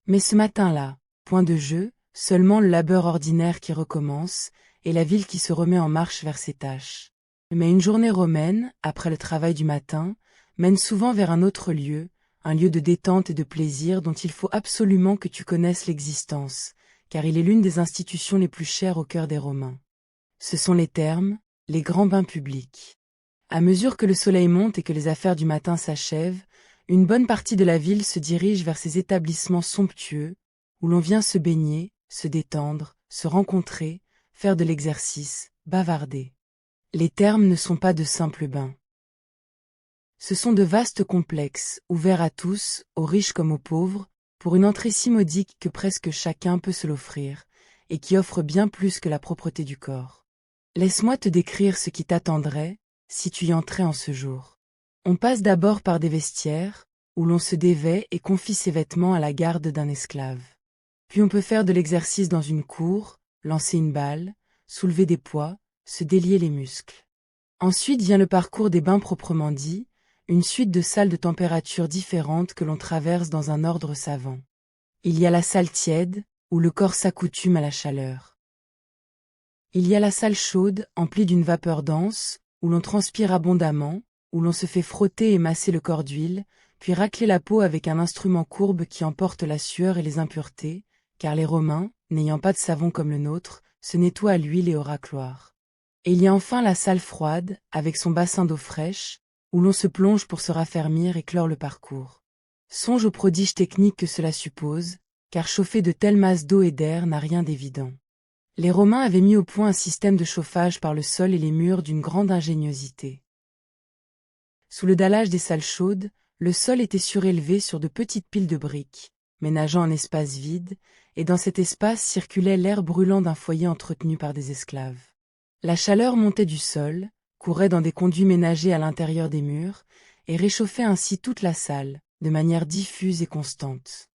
Mais ce matin-là, point de jeu, seulement le labeur ordinaire qui recommence, et la ville qui se remet en marche vers ses tâches. Mais une journée romaine, après le travail du matin, mène souvent vers un autre lieu, un lieu de détente et de plaisir dont il faut absolument que tu connaisses l'existence, car il est l'une des institutions les plus chères au cœur des Romains. Ce sont les thermes, les grands bains publics. À mesure que le soleil monte et que les affaires du matin s'achèvent, une bonne partie de la ville se dirige vers ces établissements somptueux, où l'on vient se baigner, se détendre, se rencontrer, faire de l'exercice, bavarder. Les thermes ne sont pas de simples bains. Ce sont de vastes complexes, ouverts à tous, aux riches comme aux pauvres, pour une entrée si modique que presque chacun peut se l'offrir, et qui offre bien plus que la propreté du corps. Laisse-moi te décrire ce qui t'attendrait, si tu y entrais en ce jour. On passe d'abord par des vestiaires, où l'on se dévêt et confie ses vêtements à la garde d'un esclave. Puis on peut faire de l'exercice dans une cour, lancer une balle, soulever des poids, se délier les muscles. Ensuite vient le parcours des bains proprement dit, une suite de salles de températures différentes que l'on traverse dans un ordre savant. Il y a la salle tiède, où le corps s'accoutume à la chaleur. Il y a la salle chaude, emplie d'une vapeur dense, où l'on transpire abondamment, où l'on se fait frotter et masser le corps d'huile, puis racler la peau avec un instrument courbe qui emporte la sueur et les impuretés, car les Romains, n'ayant pas de savon comme le nôtre, se nettoient à l'huile et au racloir. Et il y a enfin la salle froide, avec son bassin d'eau fraîche, où l'on se plonge pour se raffermir et clore le parcours. Songe aux prodiges techniques que cela suppose, car chauffer de telles masses d'eau et d'air n'a rien d'évident. Les Romains avaient mis au point un système de chauffage par le sol et les murs d'une grande ingéniosité. Sous le dallage des salles chaudes, le sol était surélevé sur de petites piles de briques, ménageant un espace vide, et dans cet espace circulait l'air brûlant d'un foyer entretenu par des esclaves. La chaleur montait du sol, courait dans des conduits ménagés à l'intérieur des murs, et réchauffait ainsi toute la salle, de manière diffuse et constante.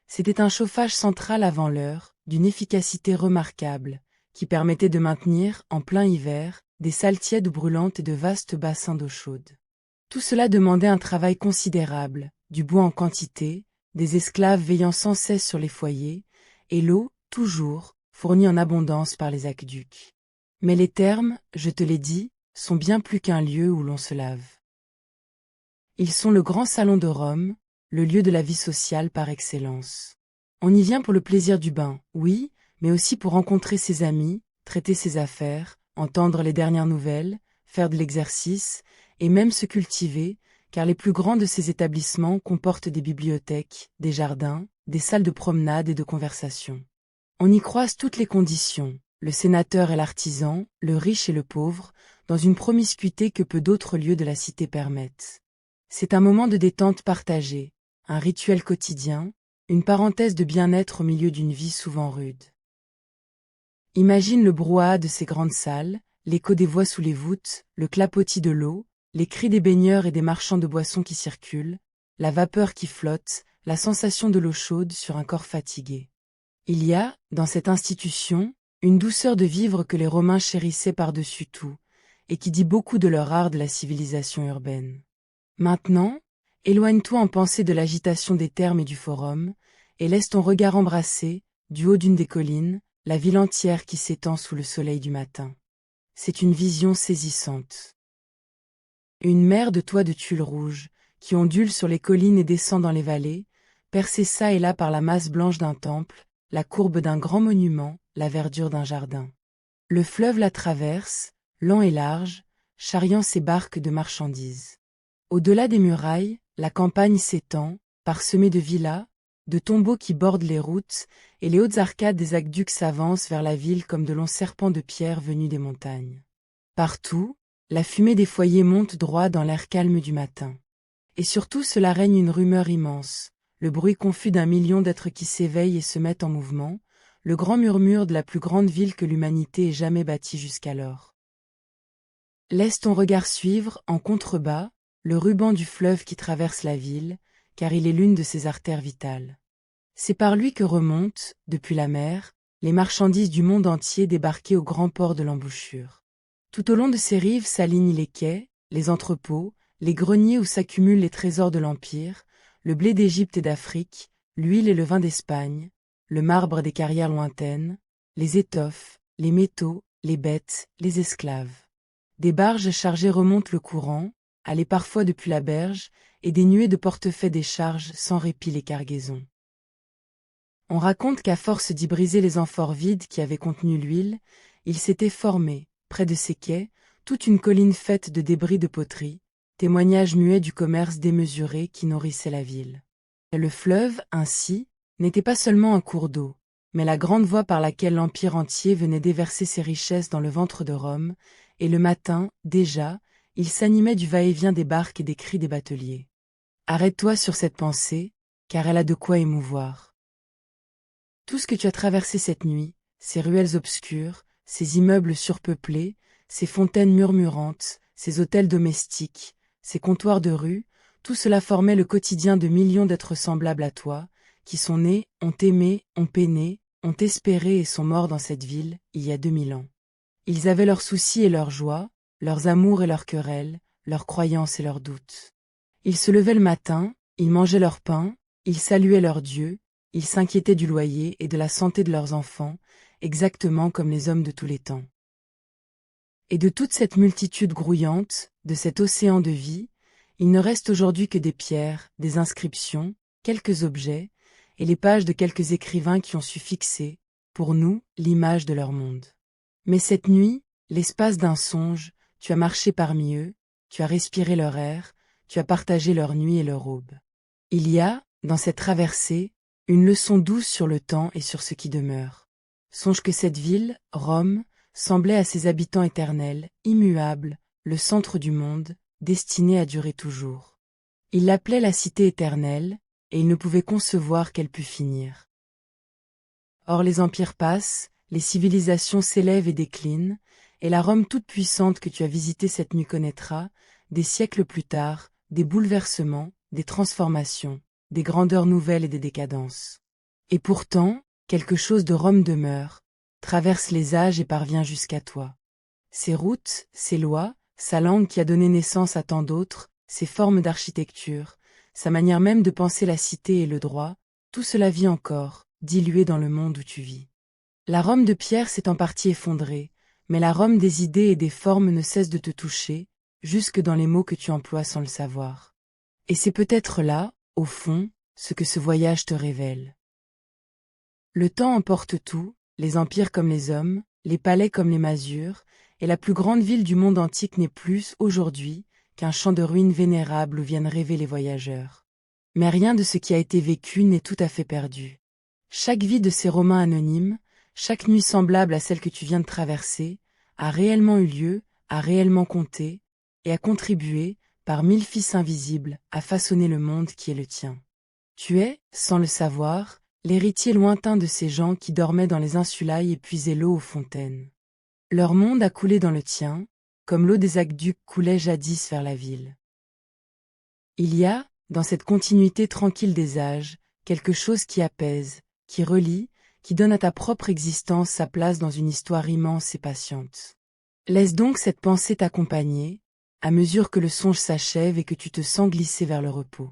C'était un chauffage central avant l'heure, d'une efficacité remarquable, qui permettait de maintenir, en plein hiver, des salles tièdes brûlantes et de vastes bassins d'eau chaude. Tout cela demandait un travail considérable, du bois en quantité, des esclaves veillant sans cesse sur les foyers, et l'eau, toujours, fournie en abondance par les aqueducs. Mais les thermes, je te l'ai dit, sont bien plus qu'un lieu où l'on se lave. Ils sont le grand salon de Rome, le lieu de la vie sociale par excellence. On y vient pour le plaisir du bain, oui, mais aussi pour rencontrer ses amis, traiter ses affaires, entendre les dernières nouvelles, faire de l'exercice, et même se cultiver, car les plus grands de ces établissements comportent des bibliothèques, des jardins, des salles de promenade et de conversation. On y croise toutes les conditions, le sénateur et l'artisan, le riche et le pauvre, dans une promiscuité que peu d'autres lieux de la cité permettent. C'est un moment de détente partagée, un rituel quotidien, une parenthèse de bien-être au milieu d'une vie souvent rude. Imagine le brouhaha de ces grandes salles, l'écho des voix sous les voûtes, le clapotis de l'eau, les cris des baigneurs et des marchands de boissons qui circulent, la vapeur qui flotte, la sensation de l'eau chaude sur un corps fatigué. Il y a, dans cette institution, une douceur de vivre que les Romains chérissaient par-dessus tout, et qui dit beaucoup de leur art de la civilisation urbaine. Maintenant, éloigne-toi en pensée de l'agitation des thermes et du forum, et laisse ton regard embrasser, du haut d'une des collines, la ville entière qui s'étend sous le soleil du matin. C'est une vision saisissante. Une mer de toits de tuiles rouges, qui ondule sur les collines et descend dans les vallées, percée çà et là par la masse blanche d'un temple, la courbe d'un grand monument, la verdure d'un jardin. Le fleuve la traverse, lent et large, charriant ses barques de marchandises. Au-delà des murailles, la campagne s'étend, parsemée de villas, de tombeaux qui bordent les routes, et les hautes arcades des aqueducs s'avancent vers la ville comme de longs serpents de pierre venus des montagnes. Partout, la fumée des foyers monte droit dans l'air calme du matin. Et surtout cela règne une rumeur immense, le bruit confus d'un million d'êtres qui s'éveillent et se mettent en mouvement, le grand murmure de la plus grande ville que l'humanité ait jamais bâtie jusqu'alors. Laisse ton regard suivre, en contrebas, le ruban du fleuve qui traverse la ville, car il est l'une de ses artères vitales. C'est par lui que remontent, depuis la mer, les marchandises du monde entier débarquées au grand port de l'embouchure. Tout au long de ses rives s'alignent les quais, les entrepôts, les greniers où s'accumulent les trésors de l'Empire, le blé d'Égypte et d'Afrique, l'huile et le vin d'Espagne, le marbre des carrières lointaines, les étoffes, les métaux, les bêtes, les esclaves. Des barges chargées remontent le courant, allées parfois depuis la berge, et des nuées de portefaix déchargent sans répit les cargaisons. On raconte qu'à force d'y briser les amphores vides qui avaient contenu l'huile, il s'était formé, près de ces quais, toute une colline faite de débris de poterie, témoignage muet du commerce démesuré qui nourrissait la ville. Le fleuve, ainsi, n'était pas seulement un cours d'eau, mais la grande voie par laquelle l'Empire entier venait déverser ses richesses dans le ventre de Rome, et le matin, déjà, il s'animait du va-et-vient des barques et des cris des bateliers. Arrête-toi sur cette pensée, car elle a de quoi émouvoir. Tout ce que tu as traversé cette nuit, ces ruelles obscures, ces immeubles surpeuplés, ces fontaines murmurantes, ces hôtels domestiques, ces comptoirs de rue, tout cela formait le quotidien de millions d'êtres semblables à toi, qui sont nés, ont aimé, ont peiné, ont espéré et sont morts dans cette ville, il y a 2000 ans. Ils avaient leurs soucis et leurs joies, leurs amours et leurs querelles, leurs croyances et leurs doutes. Ils se levaient le matin, ils mangeaient leur pain, ils saluaient leur Dieu, ils s'inquiétaient du loyer et de la santé de leurs enfants, exactement comme les hommes de tous les temps. Et de toute cette multitude grouillante, de cet océan de vie, il ne reste aujourd'hui que des pierres, des inscriptions, quelques objets, et les pages de quelques écrivains qui ont su fixer, pour nous, l'image de leur monde. Mais cette nuit, l'espace d'un songe, tu as marché parmi eux, tu as respiré leur air, tu as partagé leur nuit et leur aube. Il y a, dans cette traversée, une leçon douce sur le temps et sur ce qui demeure. Songe que cette ville, Rome, semblait à ses habitants éternels, immuables, le centre du monde, destiné à durer toujours. Il l'appelait la cité éternelle, et il ne pouvait concevoir qu'elle pût finir. Or les empires passent, les civilisations s'élèvent et déclinent, et la Rome toute puissante que tu as visitée cette nuit connaîtra, des siècles plus tard, des bouleversements, des transformations, des grandeurs nouvelles et des décadences. Et pourtant, quelque chose de Rome demeure, traverse les âges et parvient jusqu'à toi. Ses routes, ses lois, sa langue qui a donné naissance à tant d'autres, ses formes d'architecture, sa manière même de penser la cité et le droit, tout cela vit encore, dilué dans le monde où tu vis. La Rome de pierre s'est en partie effondrée, mais la Rome des idées et des formes ne cesse de te toucher, jusque dans les mots que tu emploies sans le savoir. Et c'est peut-être là, au fond, ce que ce voyage te révèle. Le temps emporte tout, les empires comme les hommes, les palais comme les masures, et la plus grande ville du monde antique n'est plus, aujourd'hui, qu'un champ de ruines vénérables où viennent rêver les voyageurs. Mais rien de ce qui a été vécu n'est tout à fait perdu. Chaque vie de ces Romains anonymes, chaque nuit semblable à celle que tu viens de traverser, a réellement eu lieu, a réellement compté, et a contribué, par 1000 fils invisibles, à façonner le monde qui est le tien. Tu es, sans le savoir, l'héritier lointain de ces gens qui dormaient dans les insulailles et puisaient l'eau aux fontaines. Leur monde a coulé dans le tien, comme l'eau des aqueducs coulait jadis vers la ville. Il y a, dans cette continuité tranquille des âges, quelque chose qui apaise, qui relie, qui donne à ta propre existence sa place dans une histoire immense et patiente. Laisse donc cette pensée t'accompagner, à mesure que le songe s'achève et que tu te sens glisser vers le repos.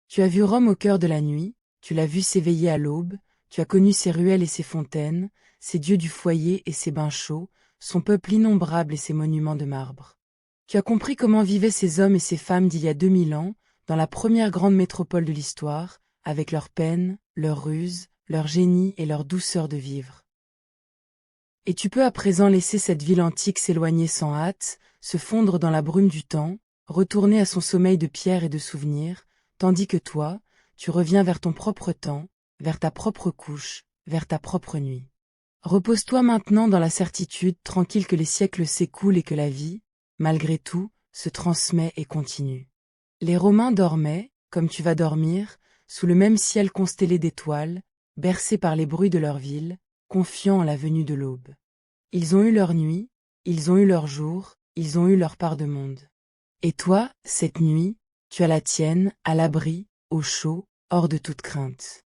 Tu as vu Rome au cœur de la nuit, tu l'as vu s'éveiller à l'aube, tu as connu ses ruelles et ses fontaines, ses dieux du foyer et ses bains chauds, son peuple innombrable et ses monuments de marbre. Tu as compris comment vivaient ces hommes et ces femmes d'il y a 2000 ans, dans la première grande métropole de l'histoire, avec leurs peines, leurs ruses, leur génie et leur douceur de vivre. Et tu peux à présent laisser cette ville antique s'éloigner sans hâte, se fondre dans la brume du temps, retourner à son sommeil de pierre et de souvenirs, tandis que toi, tu reviens vers ton propre temps, vers ta propre couche, vers ta propre nuit. Repose-toi maintenant dans la certitude tranquille que les siècles s'écoulent et que la vie, malgré tout, se transmet et continue. Les Romains dormaient, comme tu vas dormir, sous le même ciel constellé d'étoiles, bercés par les bruits de leur ville, confiants en la venue de l'aube. Ils ont eu leur nuit, ils ont eu leur jour, ils ont eu leur part de monde. Et toi, cette nuit, tu as la tienne, à l'abri, au chaud, hors de toute crainte.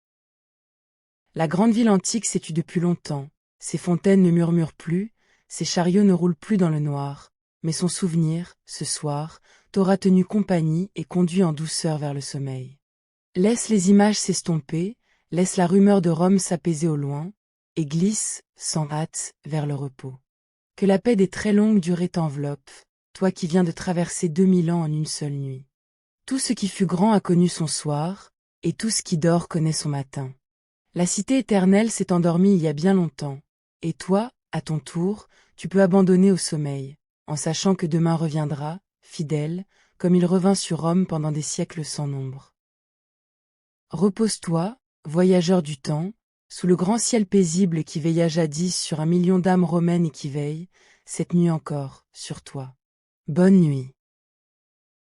La grande ville antique s'est tue depuis longtemps, ses fontaines ne murmurent plus, ses chariots ne roulent plus dans le noir, mais son souvenir, ce soir, t'aura tenu compagnie et conduit en douceur vers le sommeil. Laisse les images s'estomper, laisse la rumeur de Rome s'apaiser au loin, et glisse, sans hâte, vers le repos. Que la paix des très longues durées t'enveloppe, toi qui viens de traverser 2000 ans en une seule nuit. Tout ce qui fut grand a connu son soir, et tout ce qui dort connaît son matin. La cité éternelle s'est endormie il y a bien longtemps, et toi, à ton tour, tu peux abandonner au sommeil, en sachant que demain reviendra, fidèle, comme il revint sur Rome pendant des siècles sans nombre. Repose-toi, voyageur du temps, sous le grand ciel paisible qui veilla jadis sur 1 million d'âmes romaines et qui veille, cette nuit encore, sur toi. Bonne nuit.